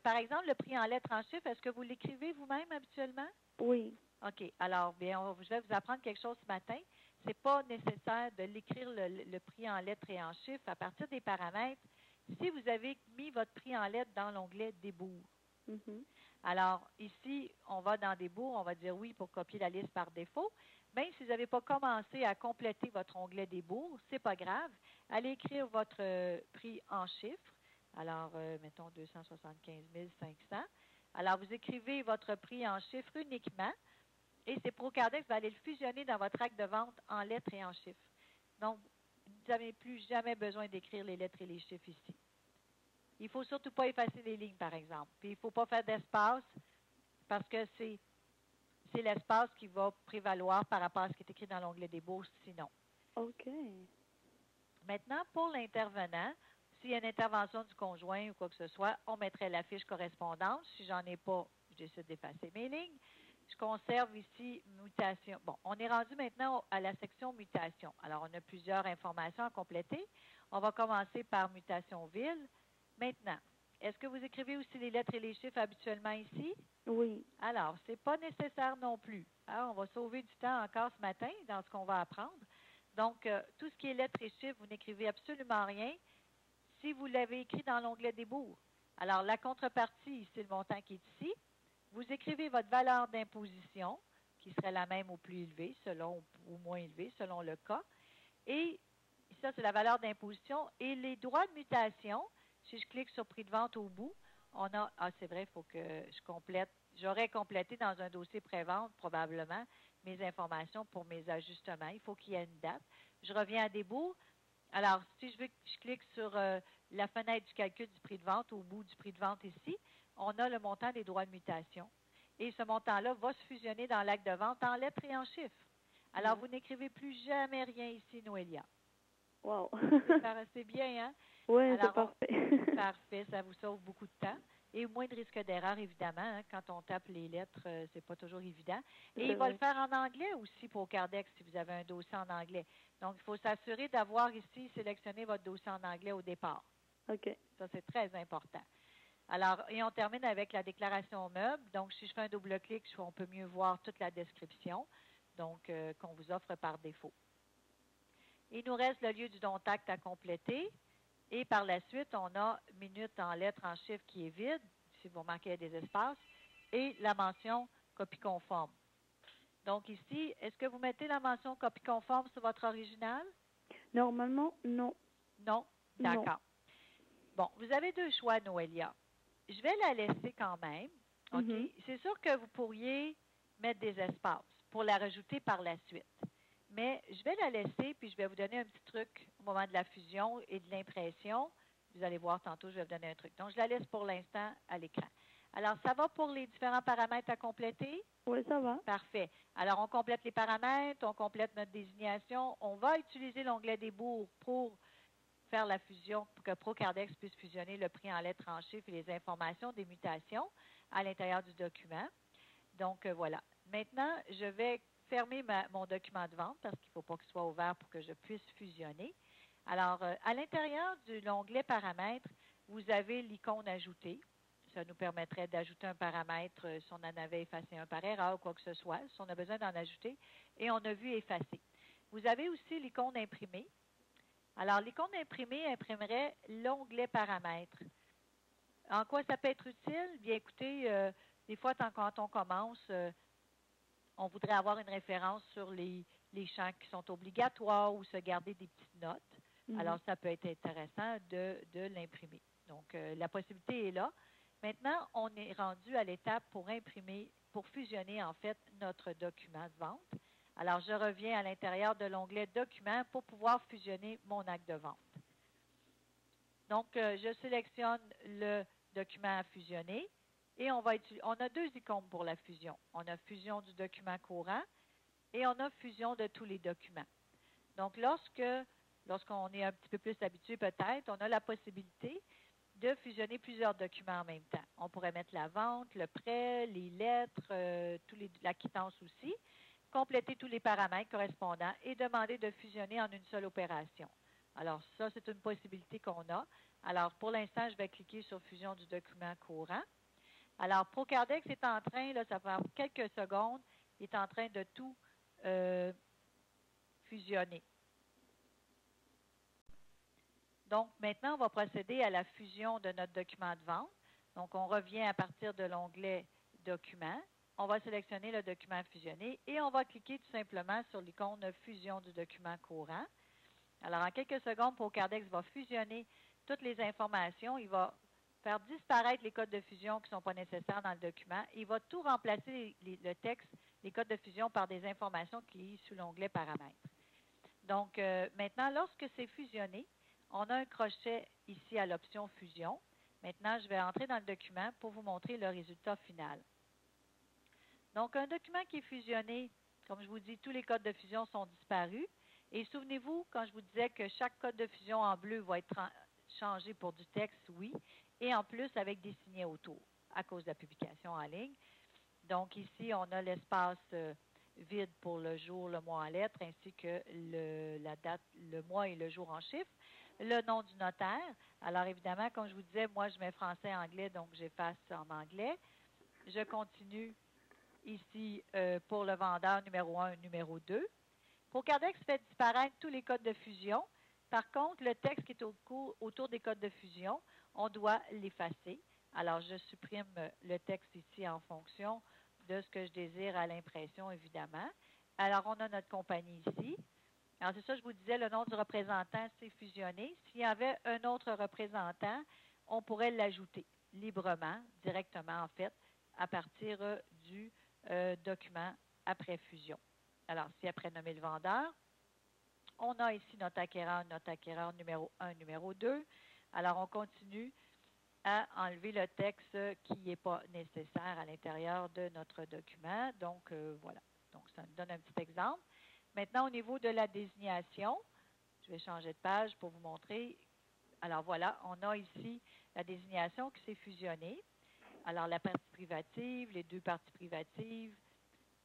Par exemple, le prix en lettres et en chiffres, est-ce que vous l'écrivez vous-même habituellement? Oui. OK. Alors, bien, je vais vous apprendre quelque chose ce matin. Ce n'est pas nécessaire de l'écrire le prix en lettres et en chiffres. À partir des paramètres, si vous avez mis votre prix en lettres dans l'onglet Débours, alors ici, on va dans Débours, on va dire oui pour copier la liste par défaut. Même si vous n'avez pas commencé à compléter votre onglet Débours, ce n'est pas grave. Allez écrire votre prix en chiffres. Alors, mettons 275 500. Alors, vous écrivez votre prix en chiffres uniquement. Et c'est Procardex va aller le fusionner dans votre acte de vente en lettres et en chiffres. Donc, vous n'avez plus jamais besoin d'écrire les lettres et les chiffres ici. Il ne faut surtout pas effacer les lignes, par exemple. Puis, il ne faut pas faire d'espace parce que c'est l'espace qui va prévaloir par rapport à ce qui est écrit dans l'onglet des bourses, sinon. OK. Maintenant, pour l'intervenant, s'il y a une intervention du conjoint ou quoi que ce soit, on mettrait la fiche correspondante. Si j'en ai pas, je décide d'effacer mes lignes. Je conserve ici mutation. Bon, on est rendu maintenant à la section mutation. Alors, on a plusieurs informations à compléter. On va commencer par mutation ville. Maintenant, est-ce que vous écrivez aussi les lettres et les chiffres habituellement ici? Oui. Alors, ce n'est pas nécessaire non plus. Alors, on va sauver du temps encore ce matin dans ce qu'on va apprendre. Donc, tout ce qui est lettres et chiffres, vous n'écrivez absolument rien si vous l'avez écrit dans l'onglet Débours. Alors, la contrepartie, c'est le montant qui est ici. Vous écrivez votre valeur d'imposition, qui serait la même ou plus élevée, selon ou moins élevée, selon le cas. Et ça, c'est la valeur d'imposition. Et les droits de mutation, si je clique sur prix de vente au bout, on a, c'est vrai, il faut que je complète. j'aurais complété dans un dossier pré-vente probablement mes informations pour mes ajustements. Il faut qu'il y ait une date. Je reviens à Débours. Alors, si je clique sur la fenêtre du calcul du prix de vente au bout du prix de vente ici, on a le montant des droits de mutation. Et ce montant-là va se fusionner dans l'acte de vente en lettres et en chiffres. Alors, vous n'écrivez plus jamais rien ici, Noélia. Wow. C'est bien, hein? Oui, c'est parfait. Parfait, ça vous sauve beaucoup de temps. Et moins de risque d'erreur, évidemment. Hein, quand on tape les lettres, c'est pas toujours évident. Et il va le faire en anglais aussi pour Cardex si vous avez un dossier en anglais. Donc, il faut s'assurer d'avoir ici sélectionné votre dossier en anglais au départ. OK. Ça, c'est très important. Alors, et on termine avec la déclaration meuble. Donc, si je fais un double-clic, on peut mieux voir toute la description donc qu'on vous offre par défaut. Il nous reste le lieu du don-acte à compléter. Et par la suite, on a minute en lettres, en chiffres qui est vide, si vous remarquez des espaces, et la mention copie conforme. Donc ici, est-ce que vous mettez la mention copie conforme sur votre original? Normalement, non. Non? D'accord. Bon, vous avez deux choix, Noélia. Je vais la laisser quand même. OK? C'est sûr que vous pourriez mettre des espaces pour la rajouter par la suite. Mais je vais la laisser, puis je vais vous donner un petit truc au moment de la fusion et de l'impression. Vous allez voir tantôt, je vais vous donner un truc. Donc, je la laisse pour l'instant à l'écran. Alors, ça va pour les différents paramètres à compléter? Oui, ça va. Parfait. Alors, on complète les paramètres, on complète notre désignation. On va utiliser l'onglet Débours pour faire la fusion, pour que ProCardex puisse fusionner le prix en lettres, en chiffres et les informations des mutations à l'intérieur du document. Donc, voilà. Maintenant, je vais fermer mon document de vente parce qu'il ne faut pas qu'il soit ouvert pour que je puisse fusionner. Alors, à l'intérieur de l'onglet paramètres, vous avez l'icône ajouter. Ça nous permettrait d'ajouter un paramètre si on en avait effacé un par erreur ou quoi que ce soit, si on a besoin d'en ajouter. Et on a vu effacer. Vous avez aussi l'icône imprimer. Alors, l'icône imprimer imprimerait l'onglet paramètres. En quoi ça peut être utile? Bien, écoutez, des fois, quand on commence, on voudrait avoir une référence sur les champs qui sont obligatoires ou se garder des petites notes. Alors, ça peut être intéressant de l'imprimer. Donc, la possibilité est là. Maintenant, on est rendu à l'étape pour imprimer, pour fusionner, en fait, notre document de vente. Alors, je reviens à l'intérieur de l'onglet Documents pour pouvoir fusionner mon acte de vente. Donc, je sélectionne le document à fusionner et on a deux icônes pour la fusion. On a fusion du document courant et on a fusion de tous les documents. Donc, lorsqu'on est un petit peu plus habitué peut-être, on a la possibilité de fusionner plusieurs documents en même temps. On pourrait mettre la vente, le prêt, les lettres, la quittance aussi, compléter tous les paramètres correspondants et demander de fusionner en une seule opération. Alors, ça, c'est une possibilité qu'on a. Alors, pour l'instant, je vais cliquer sur fusion du document courant. Alors, ProCardex est en train, là, ça prend quelques secondes, il est en train de tout fusionner. Donc, maintenant, on va procéder à la fusion de notre document de vente. Donc, on revient à partir de l'onglet Documents. On va sélectionner le document fusionné et on va cliquer tout simplement sur l'icône Fusion du document courant. Alors, en quelques secondes, ProCardex va fusionner toutes les informations. Il va faire disparaître les codes de fusion qui ne sont pas nécessaires dans le document. Il va tout remplacer le texte, les codes de fusion, par des informations qui sont sous l'onglet Paramètres. Donc, maintenant, lorsque c'est fusionné, on a un crochet ici à l'option Fusion. Maintenant, je vais entrer dans le document pour vous montrer le résultat final. Donc, un document qui est fusionné, comme je vous dis, tous les codes de fusion sont disparus. Et souvenez-vous, quand je vous disais que chaque code de fusion en bleu va être changé pour du texte, oui, et en plus avec des signets autour à cause de la publication en ligne. Donc, ici, on a l'espace vide pour le jour, le mois en lettres, ainsi que la date, le mois et le jour en chiffres. Le nom du notaire. Alors, évidemment, comme je vous disais, moi, je mets français-anglais, donc j'efface en anglais. Je continue ici pour le vendeur numéro 1, numéro 2. ProCardex fait disparaître tous les codes de fusion. Par contre, le texte qui est autour des codes de fusion, on doit l'effacer. Alors, je supprime le texte ici en fonction de ce que je désire à l'impression, évidemment. Alors, on a notre compagnie ici. Alors, c'est ça, je vous disais, le nom du représentant, c'est fusionné. S'il y avait un autre représentant, on pourrait l'ajouter librement, directement, en fait, à partir du document après fusion. Alors, si après nommer le vendeur, on a ici notre acquéreur numéro 1, numéro 2. Alors, on continue à enlever le texte qui n'est pas nécessaire à l'intérieur de notre document. Donc, voilà. Donc, ça nous donne un petit exemple. Maintenant, au niveau de la désignation, je vais changer de page pour vous montrer. Alors, voilà, on a ici la désignation qui s'est fusionnée. Alors, la partie privative, les deux parties privatives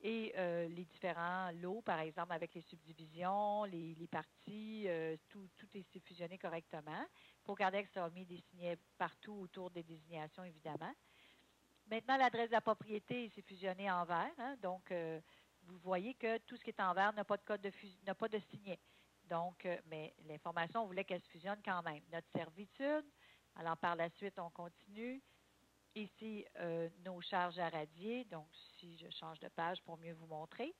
et les différents lots, par exemple, avec les subdivisions, les parties, tout est fusionné correctement. Pour garder que ça a mis des signets partout autour des désignations, évidemment. Maintenant, l'adresse de la propriété s'est fusionnée en vert. Hein, donc, vous voyez que tout ce qui est en vert n'a pas de code n'a pas de signet. Donc, mais l'information, on voulait qu'elle se fusionne quand même. Notre servitude, alors par la suite, on continue. Ici, nos charges à radier. Donc, si je change de page pour mieux vous montrer.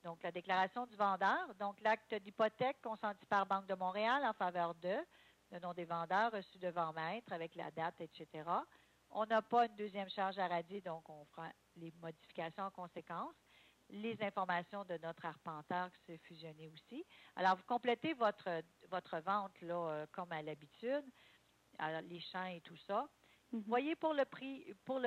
Donc, la déclaration du vendeur. Donc, l'acte d'hypothèque consenti par Banque de Montréal en faveur de, le nom des vendeurs reçu devant maître avec la date, etc. On n'a pas une deuxième charge à radier, donc on fera les modifications en conséquence. Les informations de notre arpenteur qui s'est fusionné aussi. Alors, vous complétez votre vente là, comme à l'habitude, les champs et tout ça. Voyez pour le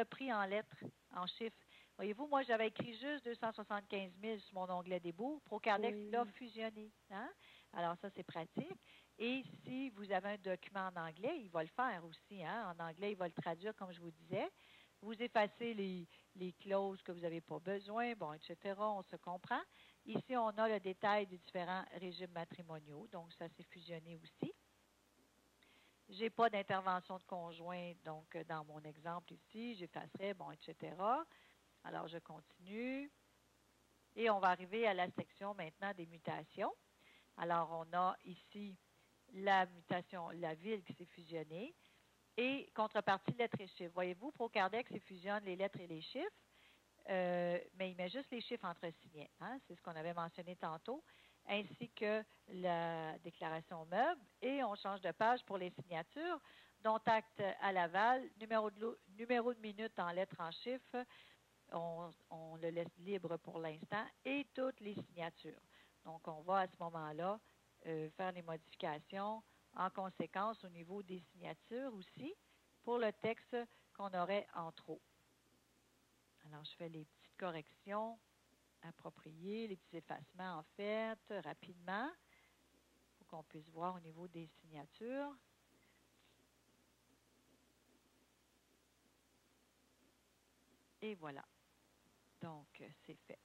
prix en lettres, en chiffres. Voyez-vous, moi, j'avais écrit juste 275 000 sur mon onglet début. Procardex l'a fusionné. Hein? Alors, ça, c'est pratique. Et si vous avez un document en anglais, il va le faire aussi. Hein? En anglais, il va le traduire, comme je vous disais. Vous effacez les clauses que vous n'avez pas besoin, bon, etc. On se comprend. Ici, on a le détail des différents régimes matrimoniaux. Donc, ça s'est fusionné aussi. Je n'ai pas d'intervention de conjoint, donc dans mon exemple ici, j'effacerai, bon, etc. Alors, je continue. Et on va arriver à la section maintenant des mutations. Alors, on a ici la mutation, la ville qui s'est fusionnée. Et contrepartie, lettres et chiffres. Voyez-vous, Procardex, il fusionne les lettres et les chiffres, mais il met juste les chiffres entre signets. Hein? C'est ce qu'on avait mentionné tantôt, ainsi que la déclaration meuble. Et on change de page pour les signatures, dont acte à l'aval, numéro de minute en lettres en chiffres. On le laisse libre pour l'instant, et toutes les signatures. Donc, on va à ce moment-là faire les modifications en conséquence au niveau des signatures aussi pour le texte qu'on aurait en trop. Alors, je fais les petites corrections appropriées, les petits effacements en fait, rapidement, pour qu'on puisse voir au niveau des signatures. Et voilà. Donc, c'est fait.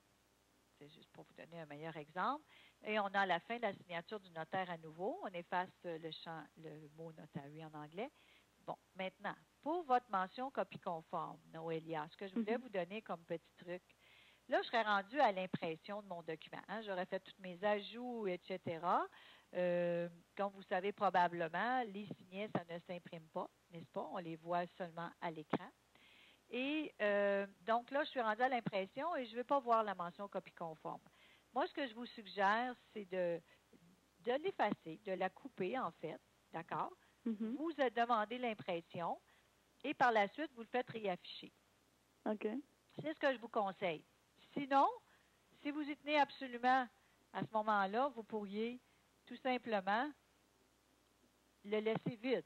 C'est juste pour vous donner un meilleur exemple. Et on a la fin de la signature du notaire à nouveau. On efface le mot notary en anglais. Bon, maintenant, pour votre mention copie conforme, Noélia, ce que je voulais vous donner comme petit truc, là, je serais rendue à l'impression de mon document. Hein. J'aurais fait tous mes ajouts, etc. Comme vous savez probablement, les signets, ça ne s'imprime pas, n'est-ce pas? On les voit seulement à l'écran. Et donc là, je suis rendue à l'impression et je ne veux pas voir la mention copie conforme. Moi, ce que je vous suggère, c'est de l'effacer, de la couper, en fait. D'accord? Vous demandez l'impression et par la suite, vous le faites réafficher. OK. C'est ce que je vous conseille. Sinon, si vous y tenez absolument à ce moment-là, vous pourriez tout simplement le laisser vide.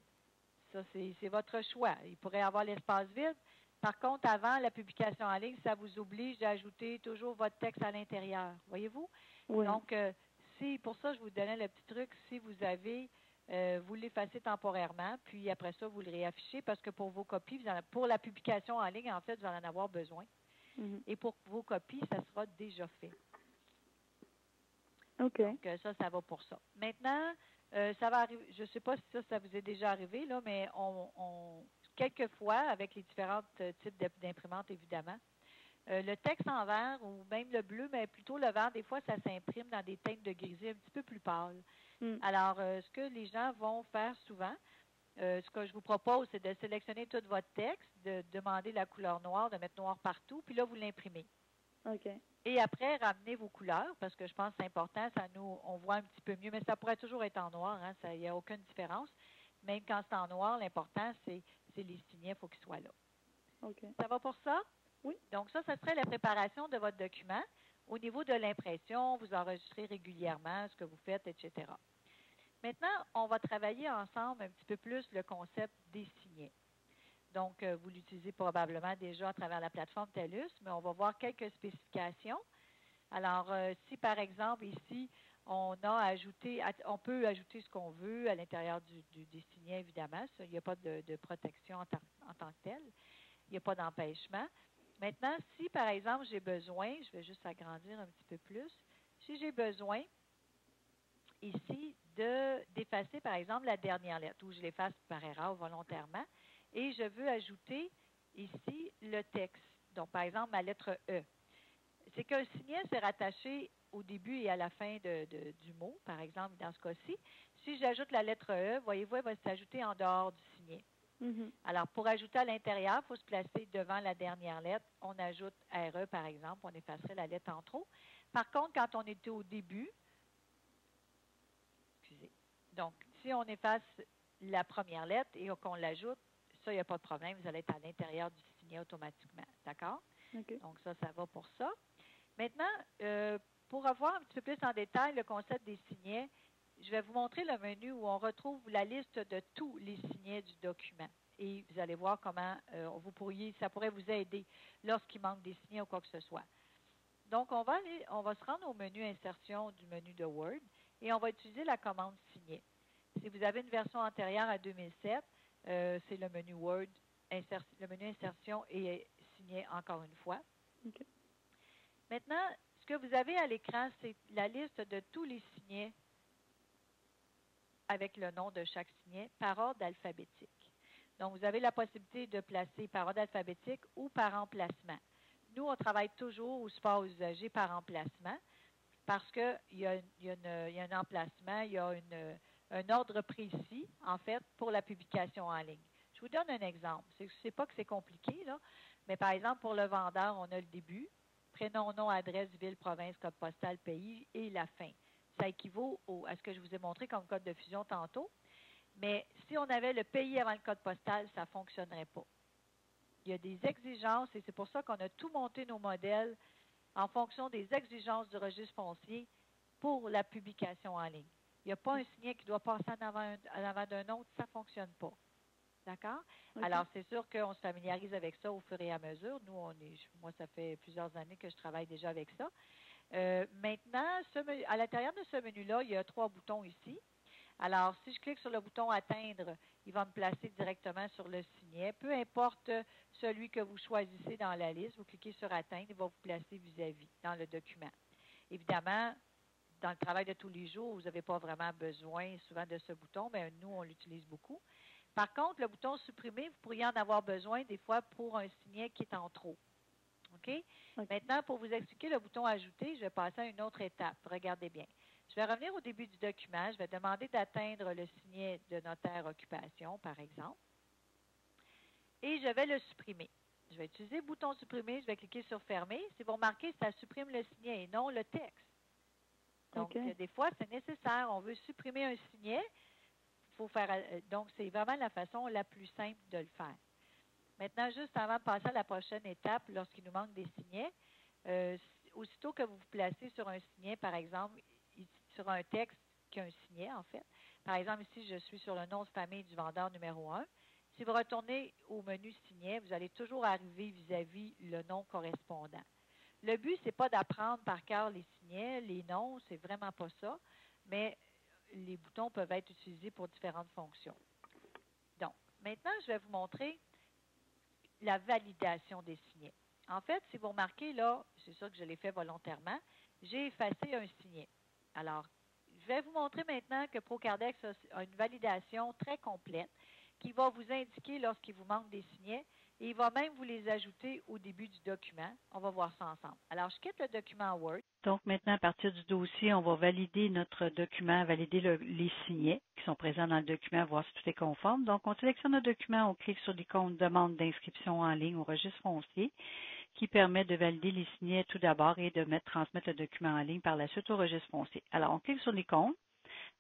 Ça, c'est votre choix. Il pourrait avoir l'espace vide. Par contre, avant la publication en ligne, ça vous oblige d'ajouter toujours votre texte à l'intérieur. Voyez-vous? Oui. Donc, pour ça, je vous donnais le petit truc. Si vous avez, vous l'effacez temporairement, puis après ça, vous le réaffichez parce que pour vos copies, pour la publication en ligne, en fait, vous allez en avoir besoin. Et pour vos copies, ça sera déjà fait. OK. Donc, ça va pour ça. Maintenant, ça va arriver, je ne sais pas si ça vous est déjà arrivé, là, mais quelquefois, avec les différents types d'imprimantes, évidemment, le texte en vert ou même le bleu, mais plutôt le vert, des fois, ça s'imprime dans des teintes de grisé un petit peu plus pâles. Alors, ce que les gens vont faire souvent, ce que je vous propose, c'est de sélectionner tout votre texte, de demander la couleur noire, de mettre noir partout, puis là, vous l'imprimez. OK. Et après, ramenez vos couleurs, parce que je pense que c'est important, on voit un petit peu mieux, mais ça pourrait toujours être en noir, hein, il n'y a aucune différence. Même quand c'est en noir, l'important, c'est les signets, il faut qu'ils soient là. OK. Ça va pour ça? Oui. Donc, ça serait la préparation de votre document. Au niveau de l'impression, vous enregistrez régulièrement ce que vous faites, etc. Maintenant, on va travailler ensemble un petit peu plus le concept des signets. Donc, vous l'utilisez probablement déjà à travers la plateforme TELUS, mais on va voir quelques spécifications. Alors, si par exemple ici, on peut ajouter ce qu'on veut à l'intérieur des signets, évidemment. Ça, il n'y a pas de protection en tant que telle. Il n'y a pas d'empêchement. Maintenant, si par exemple j'ai besoin, je vais juste agrandir un petit peu plus, si j'ai besoin ici d'effacer par exemple la dernière lettre, ou je l'efface par erreur volontairement, et je veux ajouter ici le texte. Donc, par exemple, ma lettre E. C'est qu'un signet, c'est rattaché au début et à la fin du mot, par exemple, dans ce cas-ci. Si j'ajoute la lettre E, voyez-vous, elle va s'ajouter en dehors du signet. Mhm. Alors, pour ajouter à l'intérieur, il faut se placer devant la dernière lettre. On ajoute RE, par exemple, on effacerait la lettre en trop. Par contre, quand on était au début, donc, si on efface la première lettre et qu'on l'ajoute, ça, il n'y a pas de problème, vous allez être à l'intérieur du signet automatiquement. D'accord? OK. Donc, ça va pour ça. Maintenant, pour avoir un petit peu plus en détail le concept des signets, je vais vous montrer le menu où on retrouve la liste de tous les signets du document. Et vous allez voir comment ça pourrait vous aider lorsqu'il manque des signets ou quoi que ce soit. Donc, on va se rendre au menu Insertion du menu de Word et on va utiliser la commande Signer. Si vous avez une version antérieure à 2007, c'est le menu Word, le menu Insertion et Signer encore une fois. OK. Maintenant, ce que vous avez à l'écran, c'est la liste de tous les signets avec le nom de chaque signet par ordre alphabétique. Donc, vous avez la possibilité de placer par ordre alphabétique ou par emplacement. Nous, on travaille toujours au support usager par emplacement parce qu'il y a un emplacement, il y a un ordre précis, en fait, pour la publication en ligne. Je vous donne un exemple. Je ne sais pas que c'est compliqué, là, mais par exemple, pour le vendeur, on a le début, prénom, nom, adresse, ville, province, code postal, pays et la fin. Ça équivaut à ce que je vous ai montré comme code de fusion tantôt. Mais si on avait le pays avant le code postal, ça ne fonctionnerait pas. Il y a des exigences et c'est pour ça qu'on a tout monté nos modèles en fonction des exigences du registre foncier pour la publication en ligne. Il n'y a pas un signet qui doit passer en avant d'un autre, ça ne fonctionne pas. D'accord? Okay. Alors, c'est sûr qu'on se familiarise avec ça au fur et à mesure. Moi, ça fait plusieurs années que je travaille déjà avec ça. Maintenant, à l'intérieur de ce menu-là, il y a 3 boutons ici. Alors, si je clique sur le bouton « Atteindre », il va me placer directement sur le signet. Peu importe celui que vous choisissez dans la liste, vous cliquez sur « Atteindre », il va vous placer vis-à-vis dans le document. Évidemment, dans le travail de tous les jours, vous n'avez pas vraiment besoin souvent de ce bouton, mais nous, on l'utilise beaucoup. Par contre, le bouton « Supprimer », vous pourriez en avoir besoin des fois pour un signet qui est en trop. OK? Maintenant, pour vous expliquer le bouton « Ajouter », je vais passer à une autre étape. Regardez bien. Je vais revenir au début du document. Je vais demander d'atteindre le signet de notaire occupation, par exemple. Et je vais le supprimer. Je vais utiliser le bouton « Supprimer ». Je vais cliquer sur « Fermer ». Si vous remarquez, ça supprime le signet et non le texte. Donc, des fois, c'est nécessaire. On veut supprimer un signet. Donc, c'est vraiment la façon la plus simple de le faire. Maintenant, juste avant de passer à la prochaine étape, lorsqu'il nous manque des signets, aussitôt que vous vous placez sur un signet, par exemple, sur un texte qui a un signet, en fait. Par exemple, ici, je suis sur le nom de famille du vendeur numéro 1. Si vous retournez au menu signet, vous allez toujours arriver vis-à-vis le nom correspondant. Le but, ce n'est pas d'apprendre par cœur les signets, les noms, c'est vraiment pas ça, mais les boutons peuvent être utilisés pour différentes fonctions. Donc, maintenant, je vais vous montrer la validation des signets. En fait, si vous remarquez là, c'est sûr que je l'ai fait volontairement, j'ai effacé un signet. Alors, je vais vous montrer maintenant que Procardex a une validation très complète qui va vous indiquer lorsqu'il vous manque des signets et il va même vous les ajouter au début du document. On va voir ça ensemble. Alors, je quitte le document Word. Donc maintenant, à partir du dossier, on va valider notre document, valider les signets qui sont présents dans le document, voir si tout est conforme. Donc, on sélectionne le document, on clique sur l'icône demande d'inscription en ligne au registre foncier qui permet de valider les signets tout d'abord et de transmettre le document en ligne par la suite au registre foncier. Alors, on clique sur l'icône.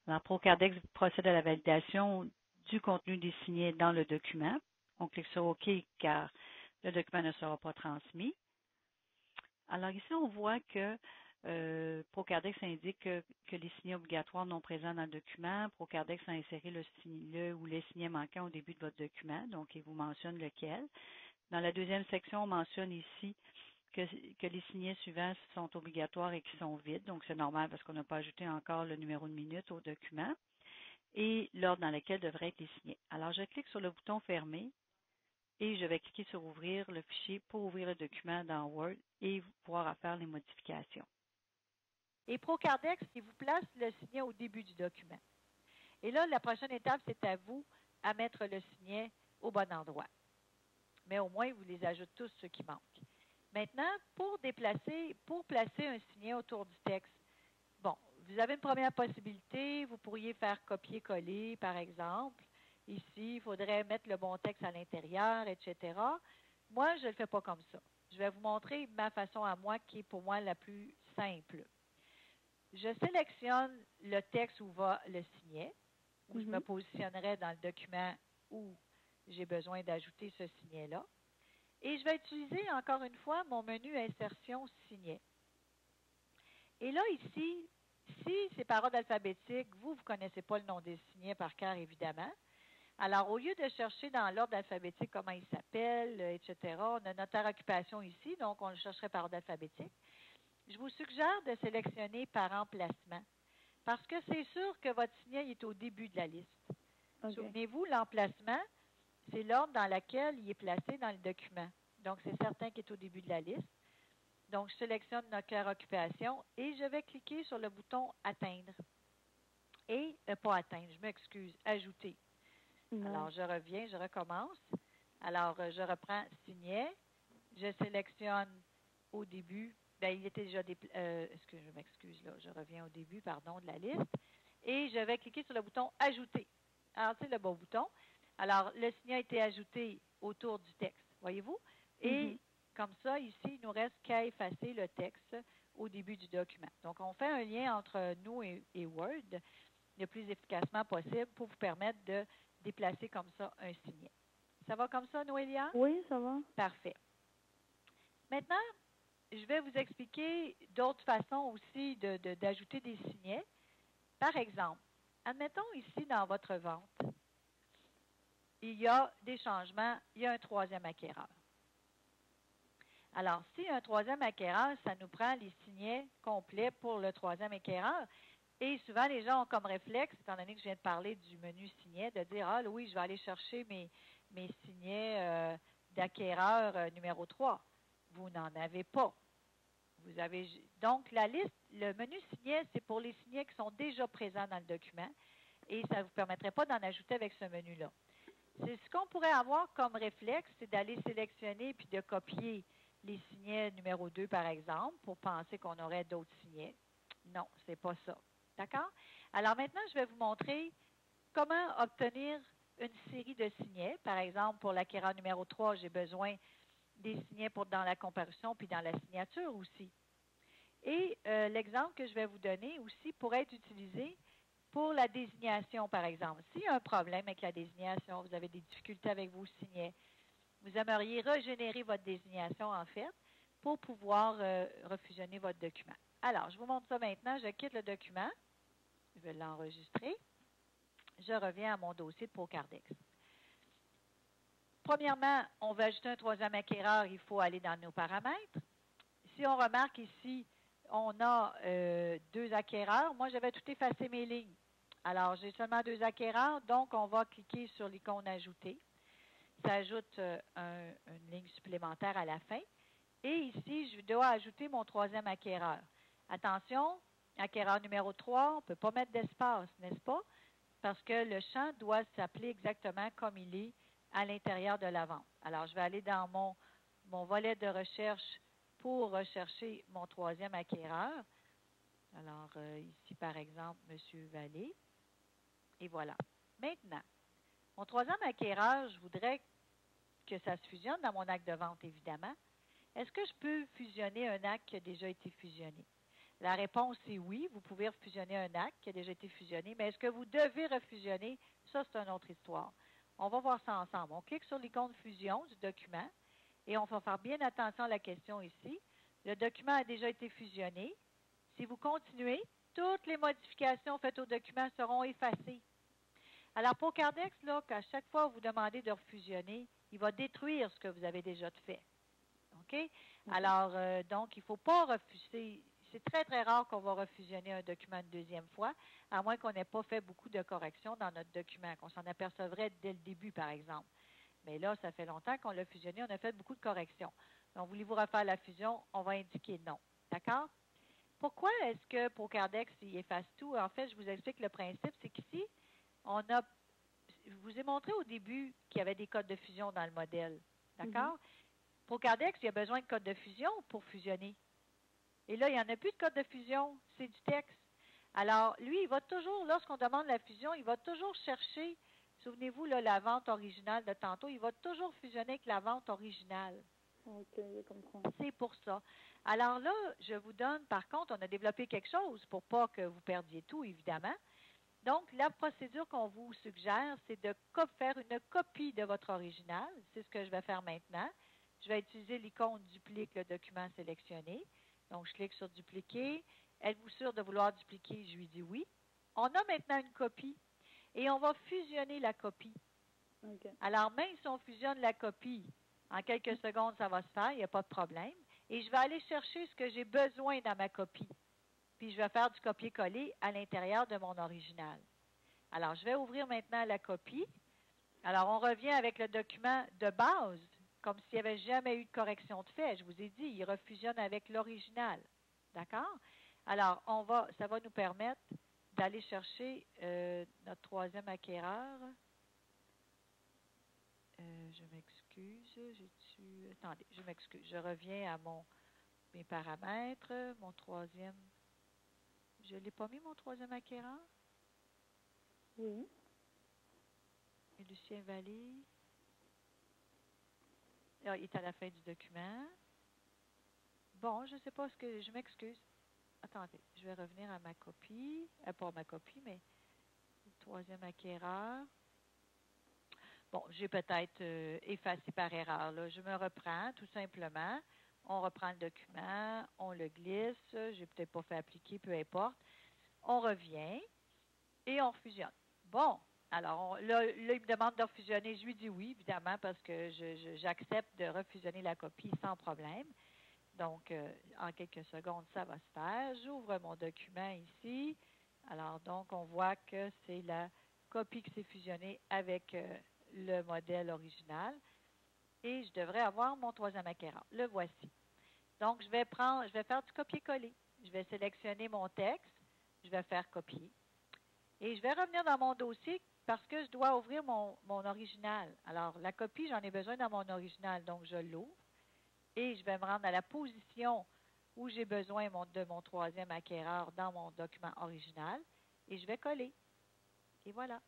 Alors, Procardex procède à la validation du contenu des signets dans le document. On clique sur OK car le document ne sera pas transmis. Alors ici, on voit que Procardex indique que les signets obligatoires non présents dans le document. Procardex a inséré le ou les signets manquants au début de votre document, donc il vous mentionne lequel. Dans la deuxième section, on mentionne ici que les signets suivants sont obligatoires et qui sont vides, donc c'est normal parce qu'on n'a pas ajouté encore le numéro de minute au document, et l'ordre dans lequel devraient être les signets. Alors, je clique sur le bouton Fermer et je vais cliquer sur Ouvrir le fichier pour ouvrir le document dans Word et pouvoir faire les modifications. Et Procardex, il vous place le signet au début du document. Et là, la prochaine étape, c'est à vous à mettre le signet au bon endroit. Mais au moins, vous les ajoutez tous ceux qui manquent. Maintenant, pour placer un signet autour du texte, bon, vous avez une première possibilité, vous pourriez faire copier-coller, par exemple. Ici, il faudrait mettre le bon texte à l'intérieur, etc. Moi, je ne le fais pas comme ça. Je vais vous montrer ma façon à moi qui est pour moi la plus simple. Je sélectionne le texte où va le signet, où je me positionnerai dans le document où j'ai besoin d'ajouter ce signet-là. Et je vais utiliser encore une fois mon menu Insertion Signet. Et là, ici, si c'est par ordre alphabétique, vous ne connaissez pas le nom des signets par cœur, évidemment. Alors, au lieu de chercher dans l'ordre alphabétique comment il s'appelle, etc., on a notre occupation ici, donc on le chercherait par ordre alphabétique. Je vous suggère de sélectionner par emplacement, parce que c'est sûr que votre signet est au début de la liste. Okay. Souvenez-vous, l'emplacement, c'est l'ordre dans lequel il est placé dans le document. Donc, c'est certain qu'il est au début de la liste. Donc, je sélectionne notre occupation et je vais cliquer sur le bouton « Atteindre ». Et, pas atteindre, je m'excuse, « Ajouter ». Alors, je reviens, je recommence. Alors, je reprends « Signet ». Je sélectionne au début, il était déjà je m'excuse là, je reviens au début, pardon, de la liste. Et je vais cliquer sur le bouton « Ajouter ». Alors, c'est le bon bouton. Alors, le signet a été ajouté autour du texte, voyez-vous? Et comme ça, ici, il ne nous reste qu'à effacer le texte au début du document. Donc, on fait un lien entre nous et Word le plus efficacement possible pour vous permettre de déplacer comme ça un signet. Ça va comme ça, Noélia? Oui, ça va. Parfait. Maintenant, je vais vous expliquer d'autres façons aussi d'ajouter des signets. Par exemple, admettons ici dans votre vente, il y a des changements, il y a un troisième acquéreur. Alors, s'il y a un troisième acquéreur, ça nous prend les signets complets pour le troisième acquéreur. Et souvent, les gens ont comme réflexe, étant donné que je viens de parler du menu signet, de dire « Ah oui, je vais aller chercher mes signets d'acquéreur numéro 3. » Vous n'en avez pas. Vous avez donc la liste, le menu signet, c'est pour les signets qui sont déjà présents dans le document et ça ne vous permettrait pas d'en ajouter avec ce menu-là. C'est ce qu'on pourrait avoir comme réflexe, c'est d'aller sélectionner puis de copier les signets numéro 2, par exemple, pour penser qu'on aurait d'autres signets. Non, ce n'est pas ça. D'accord? Alors maintenant, je vais vous montrer comment obtenir une série de signets. Par exemple, pour l'acquéreur numéro 3, j'ai besoin des signets dans la comparution puis dans la signature aussi. Et l'exemple que je vais vous donner aussi pourrait être utilisé pour la désignation, par exemple. S'il y a un problème avec la désignation, vous avez des difficultés avec vos signets, vous aimeriez régénérer votre désignation, en fait, pour pouvoir refusionner votre document. Alors, je vous montre ça maintenant. Je quitte le document. Je vais l'enregistrer. Je reviens à mon dossier de Procardex. Premièrement, on veut ajouter un troisième acquéreur, il faut aller dans nos paramètres. Si on remarque ici, on a 2 acquéreurs. Moi, j'avais tout effacé mes lignes. Alors, j'ai seulement 2 acquéreurs, donc on va cliquer sur l'icône « Ajouter ». Ça ajoute une ligne supplémentaire à la fin. Et ici, je dois ajouter mon troisième acquéreur. Attention, acquéreur numéro 3, on ne peut pas mettre d'espace, n'est-ce pas? Parce que le champ doit s'appeler exactement comme il est à l'intérieur de la vente. Alors, je vais aller dans mon volet de recherche pour rechercher mon troisième acquéreur. Alors, ici, par exemple, M. Vallée. Et voilà. Maintenant, mon troisième acquéreur, je voudrais que ça se fusionne dans mon acte de vente, évidemment. Est-ce que je peux fusionner un acte qui a déjà été fusionné? La réponse est oui, vous pouvez refusionner un acte qui a déjà été fusionné, mais est-ce que vous devez refusionner? Ça, c'est une autre histoire. On va voir ça ensemble. On clique sur l'icône fusion du document Et on va faire bien attention à la question ici. Le document a déjà été fusionné. Si vous continuez, toutes les modifications faites au document seront effacées. Alors, pour Cardex, là, qu'à chaque fois que vous demandez de refusionner, il va détruire ce que vous avez déjà fait. OK? Alors, donc, il ne faut pas refuser. C'est très, très rare qu'on va refusionner un document une deuxième fois, à moins qu'on n'ait pas fait beaucoup de corrections dans notre document, qu'on s'en apercevrait dès le début, par exemple. Mais là, ça fait longtemps qu'on l'a fusionné, on a fait beaucoup de corrections. Donc, voulez-vous refaire la fusion? On va indiquer non. D'accord? Pourquoi est-ce que pour Cardex, il efface tout? En fait, je vous explique le principe, c'est qu'ici, je vous ai montré au début qu'il y avait des codes de fusion dans le modèle. D'accord? Pour Cardex, il y a besoin de codes de fusion pour fusionner. Et là, il n'y en a plus de code de fusion, c'est du texte. Alors, lui, il va toujours, lorsqu'on demande la fusion, il va toujours chercher, souvenez-vous, là, la vente originale de tantôt, il va toujours fusionner avec la vente originale. OK, je comprends. C'est pour ça. Alors là, je vous donne, par contre, on a développé quelque chose pour pas que vous perdiez tout, évidemment. Donc, la procédure qu'on vous suggère, c'est de faire une copie de votre original. C'est ce que je vais faire maintenant. Je vais utiliser l'icône duplique le document sélectionné. Donc, je clique sur dupliquer. Êtes-vous sûr de vouloir dupliquer? Je lui dis oui. On a maintenant une copie et on va fusionner la copie. Okay. Alors, même si on fusionne la copie, en quelques secondes, ça va se faire, il n'y a pas de problème. Et je vais aller chercher ce que j'ai besoin dans ma copie. Puis, je vais faire du copier-coller à l'intérieur de mon original. Alors, je vais ouvrir maintenant la copie. Alors, on revient avec le document de base, comme s'il n'y avait jamais eu de correction de fait. Je vous ai dit, il refusionne avec l'original. D'accord? Alors, ça va nous permettre d'aller chercher notre troisième acquéreur. Je m'excuse. Attendez, je m'excuse. Je reviens à mes paramètres. Mon troisième. Je ne l'ai pas mis, mon troisième acquéreur? Oui. Et Lucien Vallée. Ah, il est à la fin du document. Bon, je ne sais pas ce que. Je m'excuse. Attendez, je vais revenir à ma copie. Pas ma copie, mais le troisième acquéreur. Bon, j'ai peut-être effacé par erreur. Là. Je me reprends, tout simplement. On reprend le document, on le glisse. J'ai peut-être pas fait appliquer, peu importe. On revient et on fusionne. Bon, alors là, il me demande de refusionner. Je lui dis oui, évidemment, parce que j'accepte de refusionner la copie sans problème. Donc, en quelques secondes, ça va se faire. J'ouvre mon document ici. Alors, donc, on voit que c'est la copie qui s'est fusionnée avec le modèle original. Et je devrais avoir mon troisième acquéreur. Le voici. Donc, je vais faire du copier-coller. Je vais sélectionner mon texte. Je vais faire copier. Et je vais revenir dans mon dossier parce que je dois ouvrir mon original. Alors, la copie, j'en ai besoin dans mon original. Donc, je l'ouvre. Et je vais me rendre à la position où j'ai besoin de mon troisième acquéreur dans mon document original. Et je vais coller. Et voilà.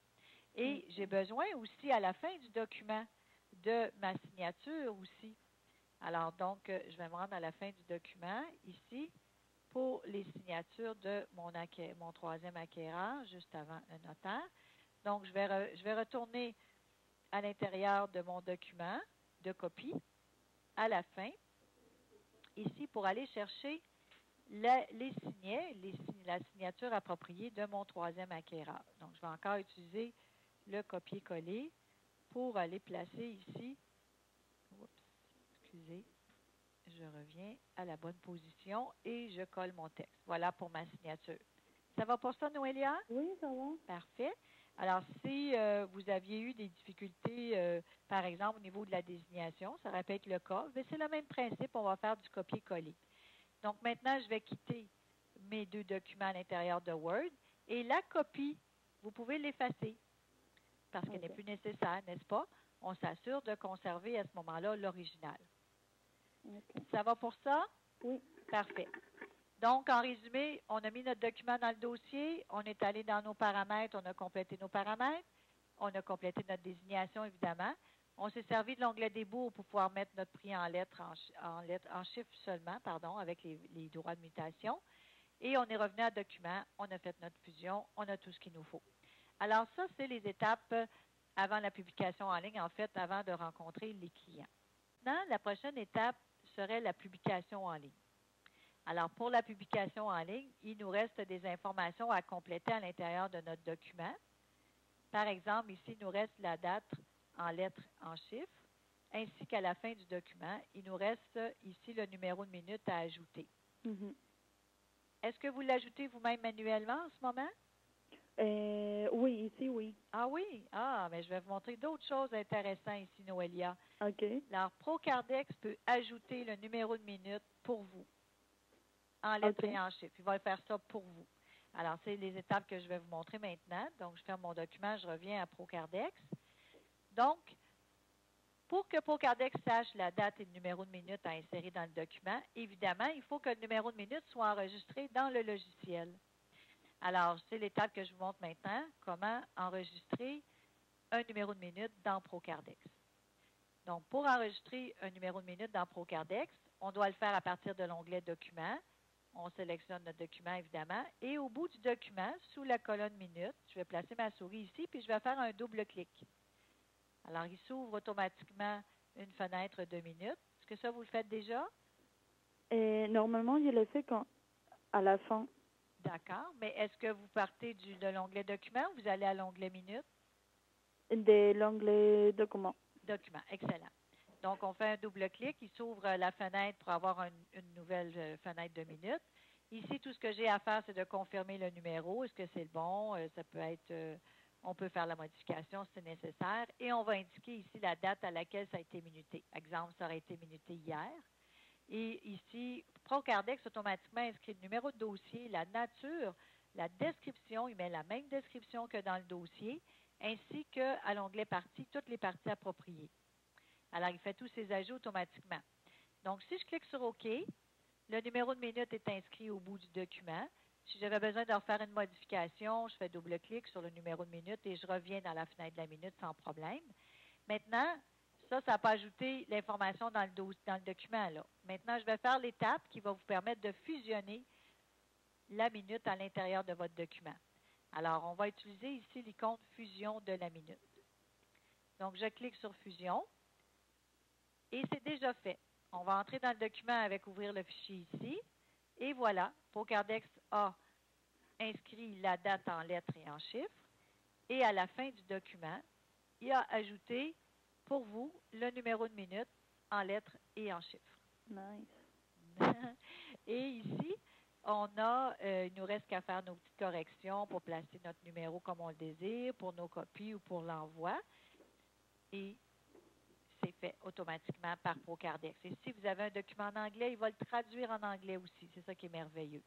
Et j'ai besoin aussi à la fin du document de ma signature aussi. Alors, donc, je vais me rendre à la fin du document ici pour les signatures de mon troisième acquéreur, juste avant le notaire. Donc, je vais retourner à l'intérieur de mon document de copie à la fin, ici, pour aller chercher les signets, la signature appropriée de mon troisième acquéreur. Donc, je vais encore utiliser le copier-coller pour aller placer ici. Oups, excusez. Je reviens à la bonne position et je colle mon texte. Voilà pour ma signature. Ça va pour ça, Noélia? Oui, ça va. Parfait. Alors, si vous aviez eu des difficultés, par exemple, au niveau de la désignation, ça aurait pu être le cas, mais c'est le même principe, on va faire du copier-coller. Donc, maintenant, je vais quitter mes deux documents à l'intérieur de Word et la copie, vous pouvez l'effacer parce qu'elle n'est plus nécessaire, n'est-ce pas? On s'assure de conserver à ce moment-là l'original. Ça va pour ça? Oui. Parfait. Donc, en résumé, on a mis notre document dans le dossier, on est allé dans nos paramètres, on a complété nos paramètres, on a complété notre désignation, évidemment. On s'est servi de l'onglet Débours pour pouvoir mettre notre prix en lettres, en chiffres seulement, avec les droits de mutation. Et on est revenu à document, on a fait notre fusion, on a tout ce qu'il nous faut. Alors, ça, c'est les étapes avant la publication en ligne, en fait, avant de rencontrer les clients. maintenant, la prochaine étape serait la publication en ligne. Alors, pour la publication en ligne, il nous reste des informations à compléter à l'intérieur de notre document. Par exemple, ici, il nous reste la date en lettres, en chiffres, ainsi qu'à la fin du document, il nous reste ici le numéro de minute à ajouter. Mhm. Est-ce que vous l'ajoutez vous-même manuellement en ce moment? Oui, ici, oui. Ah oui? Ah, mais je vais vous montrer d'autres choses intéressantes ici, Noélia. OK. Alors, ProCardex peut ajouter le numéro de minute pour vous, en lettres OK. et en chiffres. Il va faire ça pour vous. Alors, c'est les étapes que je vais vous montrer maintenant. Donc, je ferme mon document, je reviens à ProCardex. Donc, pour que ProCardex sache la date et le numéro de minute à insérer dans le document, évidemment, il faut que le numéro de minute soit enregistré dans le logiciel. Alors, c'est l'étape que je vous montre maintenant, comment enregistrer un numéro de minute dans ProCardex. Donc, pour enregistrer un numéro de minute dans ProCardex, on doit le faire à partir de l'onglet Documents. On sélectionne notre document, évidemment. Et au bout du document, sous la colonne Minute, je vais placer ma souris ici, puis je vais faire un double clic. Alors, il s'ouvre automatiquement une fenêtre de minutes. Est-ce que ça, vous le faites déjà? Et normalement, je le fais à la fin. D'accord. Mais est-ce que vous partez de l'onglet Documents ou vous allez à l'onglet Minutes? De l'onglet Documents. Document. Excellent. Donc, on fait un double clic. Il s'ouvre la fenêtre pour avoir une nouvelle fenêtre de minutes. Ici, tout ce que j'ai à faire, c'est de confirmer le numéro. Est-ce que c'est le bon? Ça peut être, on peut faire la modification si c'est nécessaire. Et on va indiquer ici la date à laquelle ça a été minuté. Exemple, ça aurait été minuté hier. Et ici, ProCardex automatiquement inscrit le numéro de dossier, la nature, la description. Il met la même description que dans le dossier, ainsi qu'à l'onglet Parties, toutes les parties appropriées. Alors, il fait tous ces ajouts automatiquement. Donc, si je clique sur OK, le numéro de minute est inscrit au bout du document. Si j'avais besoin de refaire une modification, je fais double-clic sur le numéro de minute et je reviens dans la fenêtre de la minute sans problème. Maintenant, ça n'a pas ajouté l'information dans le document. Là. Maintenant, je vais faire l'étape qui va vous permettre de fusionner la minute à l'intérieur de votre document. Alors, on va utiliser ici l'icône Fusion de la minute. Donc, je clique sur Fusion et c'est déjà fait. On va entrer dans le document avec ouvrir le fichier ici. Et voilà, ProCardex a inscrit la date en lettres et en chiffres. Et à la fin du document, il a ajouté pour vous le numéro de minute en lettres et en chiffres. Nice. Et ici, il nous reste qu'à faire nos petites corrections pour placer notre numéro comme on le désire, pour nos copies ou pour l'envoi. Et c'est fait automatiquement par ProCardex. Et si vous avez un document en anglais, il va le traduire en anglais aussi. C'est ça qui est merveilleux.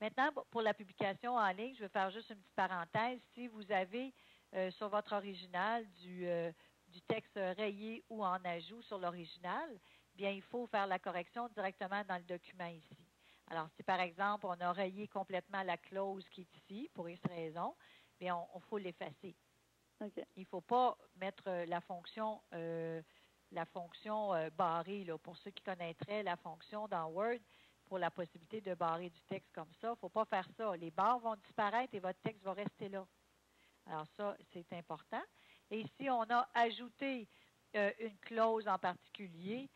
Maintenant, pour la publication en ligne, je vais faire juste une petite parenthèse. Si vous avez sur votre original du texte rayé ou en ajout sur l'original, bien, il faut faire la correction directement dans le document ici. Alors, si par exemple, on a rayé complètement la clause qui est ici, pour X raison, bien, on faut l'effacer. Okay. Il ne faut pas mettre la fonction barrée, là, pour ceux qui connaîtraient la fonction dans Word, pour la possibilité de barrer du texte comme ça. Il ne faut pas faire ça. Les barres vont disparaître et votre texte va rester là. Alors ça, c'est important. Et ici, on a ajouté une clause en particulier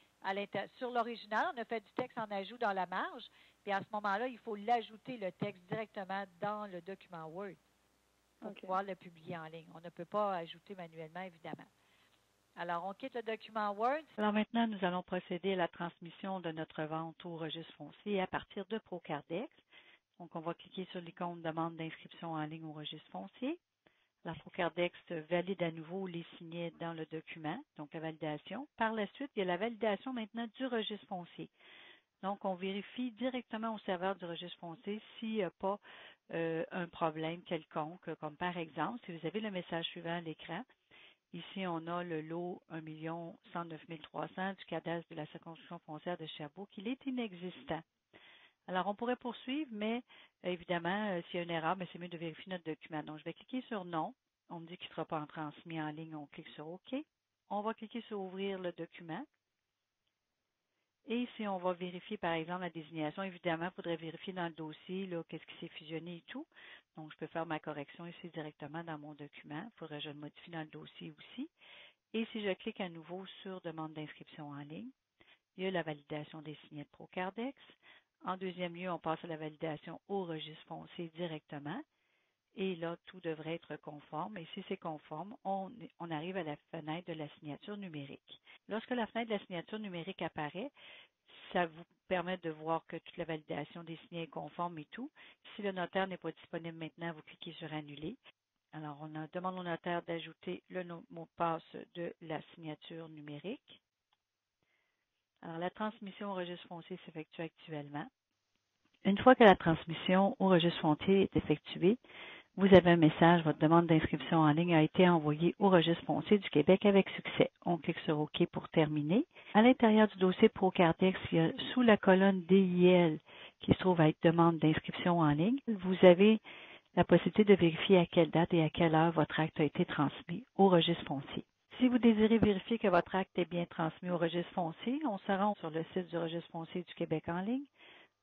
sur l'original. On a fait du texte en ajout dans la marge. Puis à ce moment-là, il faut l'ajouter, le texte, directement dans le document Word pour pouvoir le publier en ligne. On ne peut pas ajouter manuellement, évidemment. Alors, on quitte le document Word. Alors maintenant, nous allons procéder à la transmission de notre vente au registre foncier à partir de ProCardex. Donc, on va cliquer sur l'icône demande d'inscription en ligne au registre foncier. La ProCardex valide à nouveau les signets dans le document, donc la validation. Par la suite, il y a la validation maintenant du registre foncier. Donc, on vérifie directement au serveur du registre foncier s'il n'y a pas un problème quelconque, comme par exemple, si vous avez le message suivant à l'écran, ici, on a le lot 1 109 300 du cadastre de la circonscription foncière de Sherbrooke. Il est inexistant. Alors, on pourrait poursuivre, mais évidemment, s'il y a une erreur, c'est mieux de vérifier notre document. Donc, je vais cliquer sur Non. On me dit qu'il ne sera pas transmis en ligne. On clique sur OK. On va cliquer sur Ouvrir le document. Et si on va vérifier, par exemple, la désignation, évidemment, il faudrait vérifier dans le dossier qu'est-ce qui s'est fusionné et tout. Donc, je peux faire ma correction ici directement dans mon document. Il faudrait que je le modifie dans le dossier aussi. Et si je clique à nouveau sur demande d'inscription en ligne, il y a la validation des signets de Procardex. En deuxième lieu, on passe à la validation au registre foncier directement. Et là, tout devrait être conforme. Et si c'est conforme, on arrive à la fenêtre de la signature numérique. Lorsque la fenêtre de la signature numérique apparaît, ça vous permet de voir que toute la validation des signets est conforme et tout. Si le notaire n'est pas disponible maintenant, vous cliquez sur Annuler. Alors, on demande au notaire d'ajouter le mot de passe de la signature numérique. Alors, la transmission au registre foncier s'effectue actuellement. Une fois que la transmission au registre foncier est effectuée, vous avez un message, votre demande d'inscription en ligne a été envoyée au registre foncier du Québec avec succès. On clique sur OK pour terminer. À l'intérieur du dossier Procardex, il y a sous la colonne DIL qui se trouve à être demande d'inscription en ligne, vous avez la possibilité de vérifier à quelle date et à quelle heure votre acte a été transmis au registre foncier. Si vous désirez vérifier que votre acte est bien transmis au registre foncier, on se rend sur le site du registre foncier du Québec en ligne.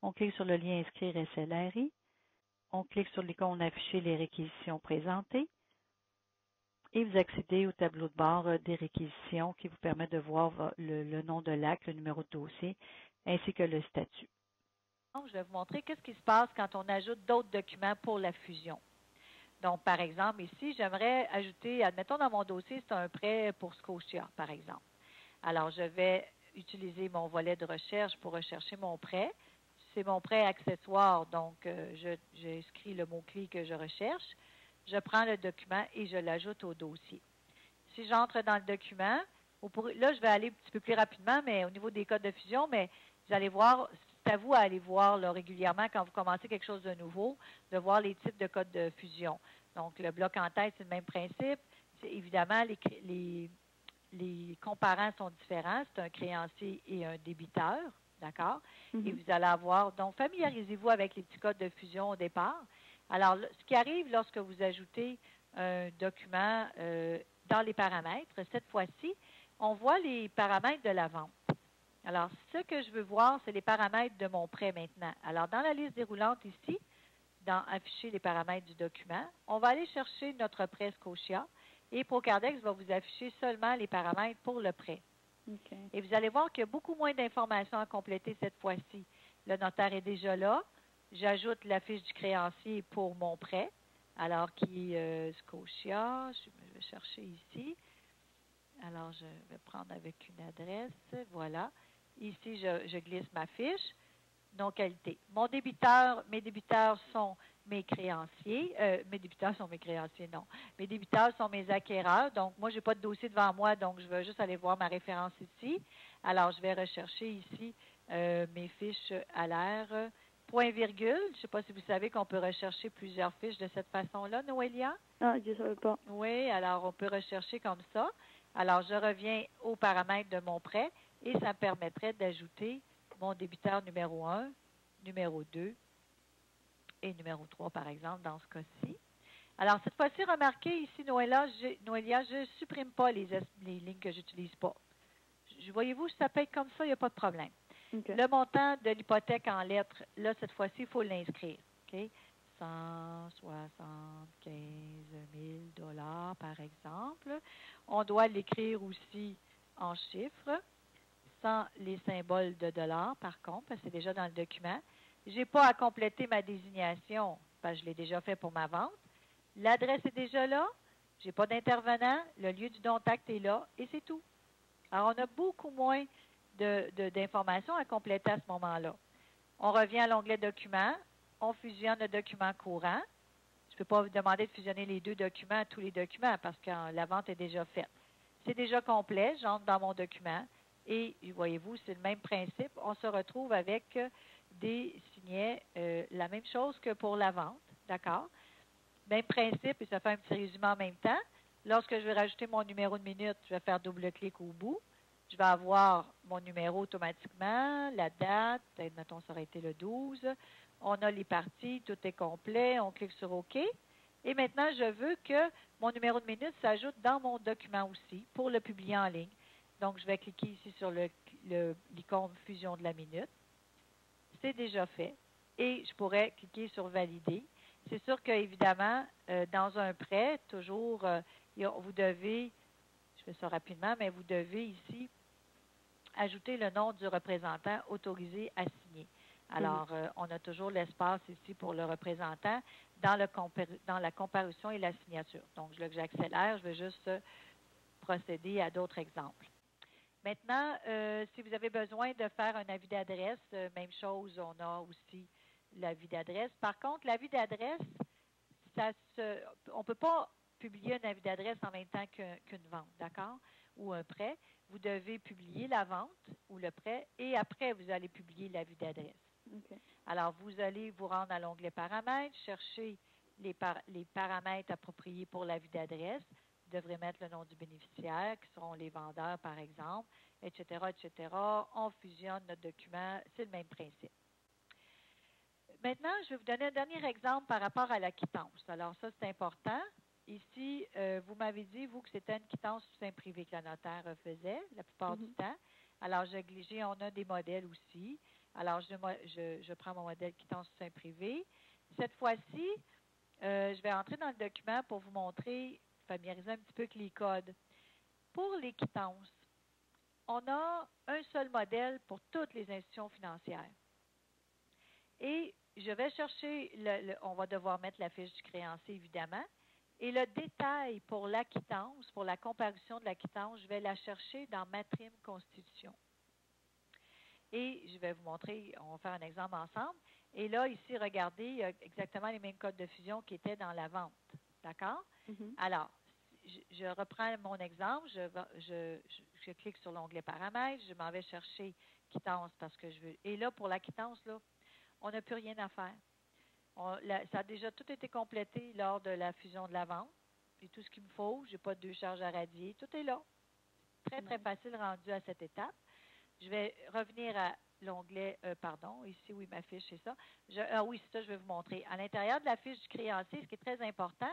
On clique sur le lien Inscrire SLRI. On clique sur l'icône Afficher les réquisitions présentées et vous accédez au tableau de bord des réquisitions qui vous permet de voir le nom de l'acte, le numéro de dossier ainsi que le statut. Je vais vous montrer qu'est-ce qui se passe quand on ajoute d'autres documents pour la fusion. Donc, par exemple, ici, j'aimerais ajouter, admettons dans mon dossier, c'est un prêt pour Scotia, par exemple. Alors, je vais utiliser mon volet de recherche pour rechercher mon prêt. C'est mon prêt accessoire, donc j'inscris le mot-clé que je recherche. Je prends le document et je l'ajoute au dossier. Si j'entre dans le document, là, je vais aller un petit peu plus rapidement, mais au niveau des codes de fusion, mais vous allez voir, c'est à vous à aller voir là, régulièrement quand vous commencez quelque chose de nouveau, de voir les types de codes de fusion. Donc, le bloc en tête, c'est le même principe. Évidemment, les comparants sont différents. C'est un créancier et un débiteur. D'accord? Et vous allez avoir, donc familiarisez-vous avec les petits codes de fusion au départ. Alors, ce qui arrive lorsque vous ajoutez un document dans les paramètres, cette fois-ci, on voit les paramètres de la vente. Alors, ce que je veux voir, c'est les paramètres de mon prêt maintenant. Alors, dans la liste déroulante ici, dans Afficher les paramètres du document, on va aller chercher notre prêt Scotia et Procardex va vous afficher seulement les paramètres pour le prêt. Okay. Et vous allez voir qu'il y a beaucoup moins d'informations à compléter cette fois-ci. Le notaire est déjà là. J'ajoute la fiche du créancier pour mon prêt, alors qui est Scotia. Je vais chercher ici. Alors, je vais prendre avec une adresse. Voilà. Ici, je glisse ma fiche. Non-qualité. Mes débiteurs sont mes créanciers. Mes débiteurs sont mes créanciers, non. Mes débiteurs sont mes acquéreurs. Donc, moi, je n'ai pas de dossier devant moi, donc je vais juste aller voir ma référence ici. Alors, je vais rechercher ici mes fiches à l'air. Point virgule. Je ne sais pas si vous savez qu'on peut rechercher plusieurs fiches de cette façon-là, Noélia? Ah, je ne savais pas. Oui, alors on peut rechercher comme ça. Alors, je reviens aux paramètres de mon prêt et ça me permettrait d'ajouter mon débiteur numéro 1, numéro 2 et numéro 3, par exemple, dans ce cas-ci. Alors, cette fois-ci, remarquez ici, Noélia, je ne supprime pas les lignes que je n'utilise pas. Voyez-vous, ça peut être comme ça, il n'y a pas de problème. Okay. Le montant de l'hypothèque en lettres, là, cette fois-ci, il faut l'inscrire. Okay? 175 000 $, par exemple. On doit l'écrire aussi en chiffres, sans les symboles de dollars, par contre, parce que c'est déjà dans le document. Je n'ai pas à compléter ma désignation, parce que je l'ai déjà fait pour ma vente. L'adresse est déjà là. Je n'ai pas d'intervenant. Le lieu du don-acte est là, et c'est tout. Alors, on a beaucoup moins d'informations à compléter à ce moment-là. On revient à l'onglet Documents. On fusionne le document courant. Je ne peux pas vous demander de fusionner les deux documents, tous les documents, parce que la vente est déjà faite. C'est déjà complet. J'entre dans mon document. Et voyez-vous, c'est le même principe. On se retrouve avec des signets, la même chose que pour la vente. D'accord? Même principe, et ça fait un petit résumé en même temps. Lorsque je vais rajouter mon numéro de minute, je vais faire double-clic au bout. Je vais avoir mon numéro automatiquement, la date, mettons, ça aurait été le 12. On a les parties, tout est complet. On clique sur OK. Et maintenant, je veux que mon numéro de minute s'ajoute dans mon document aussi pour le publier en ligne. Donc, je vais cliquer ici sur l'icône Fusion de la minute. C'est déjà fait. Et je pourrais cliquer sur Valider. C'est sûr qu'évidemment, dans un prêt, toujours, vous devez, je fais ça rapidement, mais vous devez ici ajouter le nom du représentant autorisé à signer. Alors, on a toujours l'espace ici pour le représentant dans la comparution et la signature. Donc, j'accélère, je vais juste procéder à d'autres exemples. Maintenant, si vous avez besoin de faire un avis d'adresse, même chose, on a aussi l'avis d'adresse. Par contre, l'avis d'adresse, on ne peut pas publier un avis d'adresse en même temps qu'une vente, d'accord? Ou un prêt. Vous devez publier la vente ou le prêt et après, vous allez publier l'avis d'adresse. Okay. Alors, vous allez vous rendre à l'onglet paramètres, chercher les paramètres appropriés pour l'avis d'adresse. Vous devrez mettre le nom du bénéficiaire, qui seront les vendeurs, par exemple, etc., etc. On fusionne notre document. C'est le même principe. Maintenant, je vais vous donner un dernier exemple par rapport à la quittance. Alors, ça, c'est important. Ici, vous m'avez dit, vous, que c'était une quittance sous seing privé que le notaire faisait la plupart du temps. Alors, on a des modèles aussi. Alors, je prends mon modèle quittance sous seing privé. Cette fois-ci, je vais entrer dans le document pour vous montrer, familiariser un petit peu avec les codes. Pour les quittances, on a un seul modèle pour toutes les institutions financières. Et je vais chercher, on va devoir mettre la fiche du créancier, évidemment. Et le détail pour la quittance, pour la comparution de la quittance, je vais la chercher dans Matrim Constitution. Et je vais vous montrer, on va faire un exemple ensemble. Et là, ici, regardez, il y a exactement les mêmes codes de fusion qui étaient dans la vente. D'accord? Alors, je reprends mon exemple, je clique sur l'onglet paramètres, je m'en vais chercher quittance parce que je veux. Et là, pour la quittance, là, on n'a plus rien à faire. Ça a déjà tout été complété lors de la fusion de la vente. J'ai tout ce qu'il me faut. Je n'ai pas de 2 charges à radier. Tout est là. Très, très facile rendu à cette étape. Je vais revenir à l'onglet, ici, oui, ma fiche, c'est ça. Oui, c'est ça, je vais vous montrer. À l'intérieur de la fiche du créancier, ce qui est très important,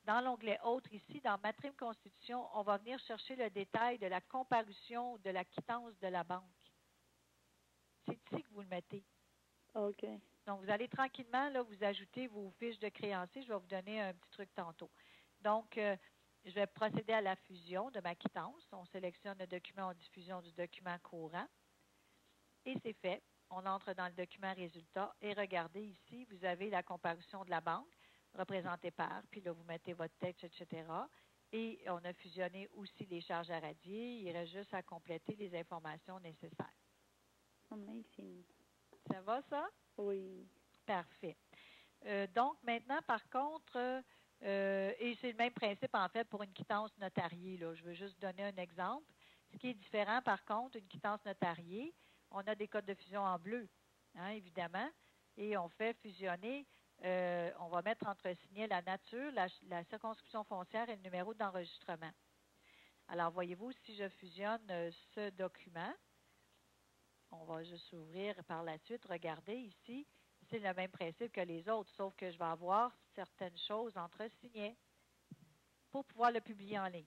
dans l'onglet Autres, ici, dans Matrim Constitution, on va venir chercher le détail de la comparution de la quittance de la banque. C'est ici que vous le mettez. OK. Donc, vous allez tranquillement, là, vous ajoutez vos fiches de créancier. Je vais vous donner un petit truc tantôt. Donc, je vais procéder à la fusion de ma quittance. On sélectionne le document en diffusion du document courant. Et c'est fait. On entre dans le document résultat. Et regardez ici, vous avez la comparution de la banque représentée par. Puis là, vous mettez votre texte, etc. Et on a fusionné aussi les charges à radier. Il reste juste à compléter les informations nécessaires. Amazing. Ça va, ça? Oui. Parfait. Donc, maintenant, par contre, et c'est le même principe, en fait, pour une quittance notariée. Là. Je veux juste donner un exemple. Ce qui est différent, par contre, une quittance notariée, on a des codes de fusion en bleu, hein, évidemment, et on fait fusionner, on va mettre entre signet la nature, la circonscription foncière et le numéro d'enregistrement. Alors, voyez-vous, si je fusionne ce document, on va juste ouvrir par la suite. Regardez ici, c'est le même principe que les autres, sauf que je vais avoir certaines choses entre signets pour pouvoir le publier en ligne.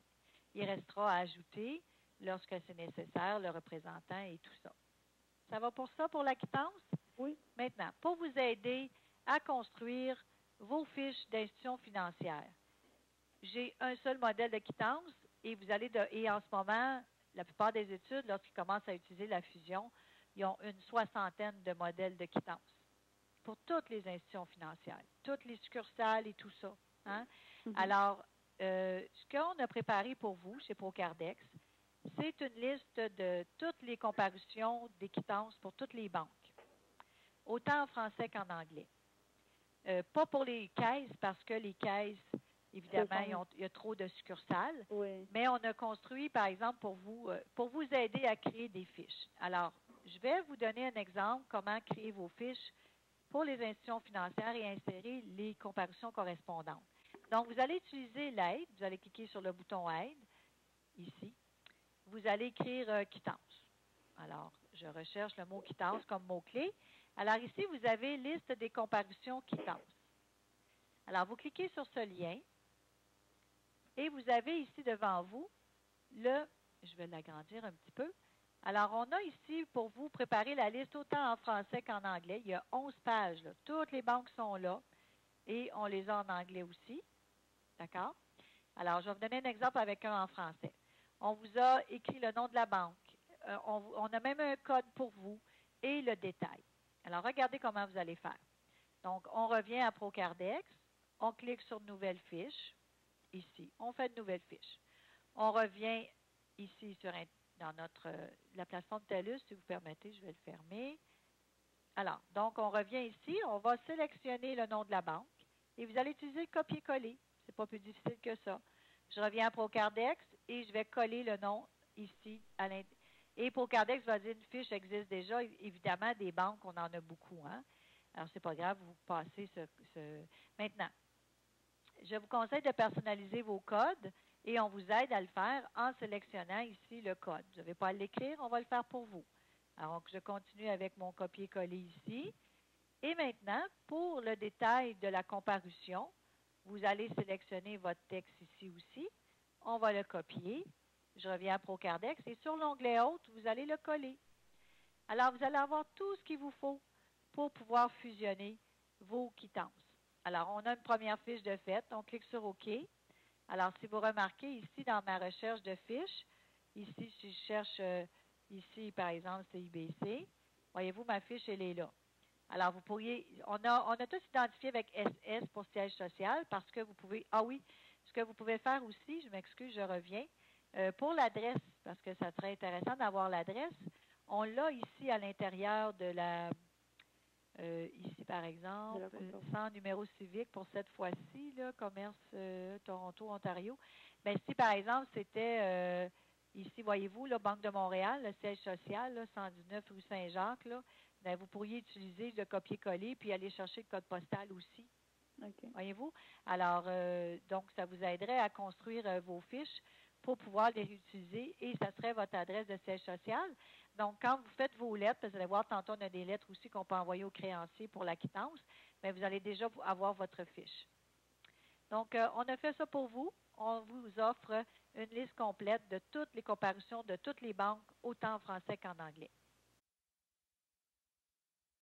Il restera à ajouter, lorsque c'est nécessaire, le représentant et tout ça. Ça va pour ça, pour la quittance? Oui. Maintenant, pour vous aider à construire vos fiches d'institutions financières, j'ai un seul modèle de quittance et et en ce moment, la plupart des études, lorsqu'ils commencent à utiliser la fusion, ils ont une 60aine de modèles de quittance pour toutes les institutions financières, toutes les succursales et tout ça. Hein? Alors, ce qu'on a préparé pour vous chez Procardex, c'est une liste de toutes les comparutions des quittances pour toutes les banques, autant en français qu'en anglais. Pas pour les caisses, parce que les caisses, évidemment, il y a trop de succursales. Oui. Mais on a construit, par exemple, pour vous aider à créer des fiches. Alors, je vais vous donner un exemple, comment créer vos fiches pour les institutions financières et insérer les comparutions correspondantes. Donc, vous allez utiliser l'aide. Vous allez cliquer sur le bouton Aide, ici. Vous allez écrire quittance. Alors, je recherche le mot quittance comme mot-clé. Alors, ici, vous avez liste des comparutions quittance. Alors, vous cliquez sur ce lien et vous avez ici devant vous je vais l'agrandir un petit peu. Alors, on a ici pour vous préparer la liste autant en français qu'en anglais. Il y a 11 pages. Là. Toutes les banques sont là et on les a en anglais aussi. D'accord? Alors, je vais vous donner un exemple avec un en français. On vous a écrit le nom de la banque. On a même un code pour vous et le détail. Alors, regardez comment vous allez faire. Donc, on revient à ProCardex. On clique sur Nouvelle fiche. Ici, on fait de nouvelles fiches. On revient ici dans la plateforme TELUS, si vous permettez, je vais le fermer. Alors, donc, on revient ici, on va sélectionner le nom de la banque et vous allez utiliser le copier-coller. Ce n'est pas plus difficile que ça. Je reviens à ProCardex et je vais coller le nom ici à l'intérieur. Et ProCardex va dire une fiche existe déjà. Évidemment, des banques, on en a beaucoup. Hein? Alors, c'est pas grave, vous passez Maintenant, je vous conseille de personnaliser vos codes et on vous aide à le faire en sélectionnant ici le code. Vous n'avez pas à l'écrire, on va le faire pour vous. Alors, je continue avec mon copier-coller ici. Et maintenant, pour le détail de la comparution, vous allez sélectionner votre texte ici aussi. On va le copier. Je reviens à ProCardex et sur l'onglet Autres, vous allez le coller. Alors, vous allez avoir tout ce qu'il vous faut pour pouvoir fusionner vos quittances. Alors, on a une première fiche de fait. On clique sur OK. Alors, si vous remarquez ici dans ma recherche de fiches, ici, si je cherche ici, par exemple, CIBC, voyez-vous, ma fiche, elle est là. Alors, vous pourriez, on a tous identifié avec SS pour siège social parce que vous pouvez, ce que vous pouvez faire aussi, je m'excuse, je reviens, pour l'adresse, parce que ça serait intéressant d'avoir l'adresse, on l'a ici à l'intérieur de la, ici par exemple, sans numéro civique pour cette fois-ci, là, commerce Toronto, Ontario. Bien, si par exemple c'était ici, voyez-vous, la Banque de Montréal, le siège social, là, 119 rue Saint-Jacques, là, bien, vous pourriez utiliser le copier-coller puis aller chercher le code postal aussi. Okay. Voyez-vous? Alors, donc, ça vous aiderait à construire vos fiches pour pouvoir les réutiliser et ça serait votre adresse de siège social. Donc, quand vous faites vos lettres, parce que vous allez voir, tantôt, on a des lettres aussi qu'on peut envoyer au créancier pour la quittance, bien, vous allez déjà avoir votre fiche. Donc, on a fait ça pour vous. On vous offre une liste complète de toutes les comparutions de toutes les banques, autant en français qu'en anglais.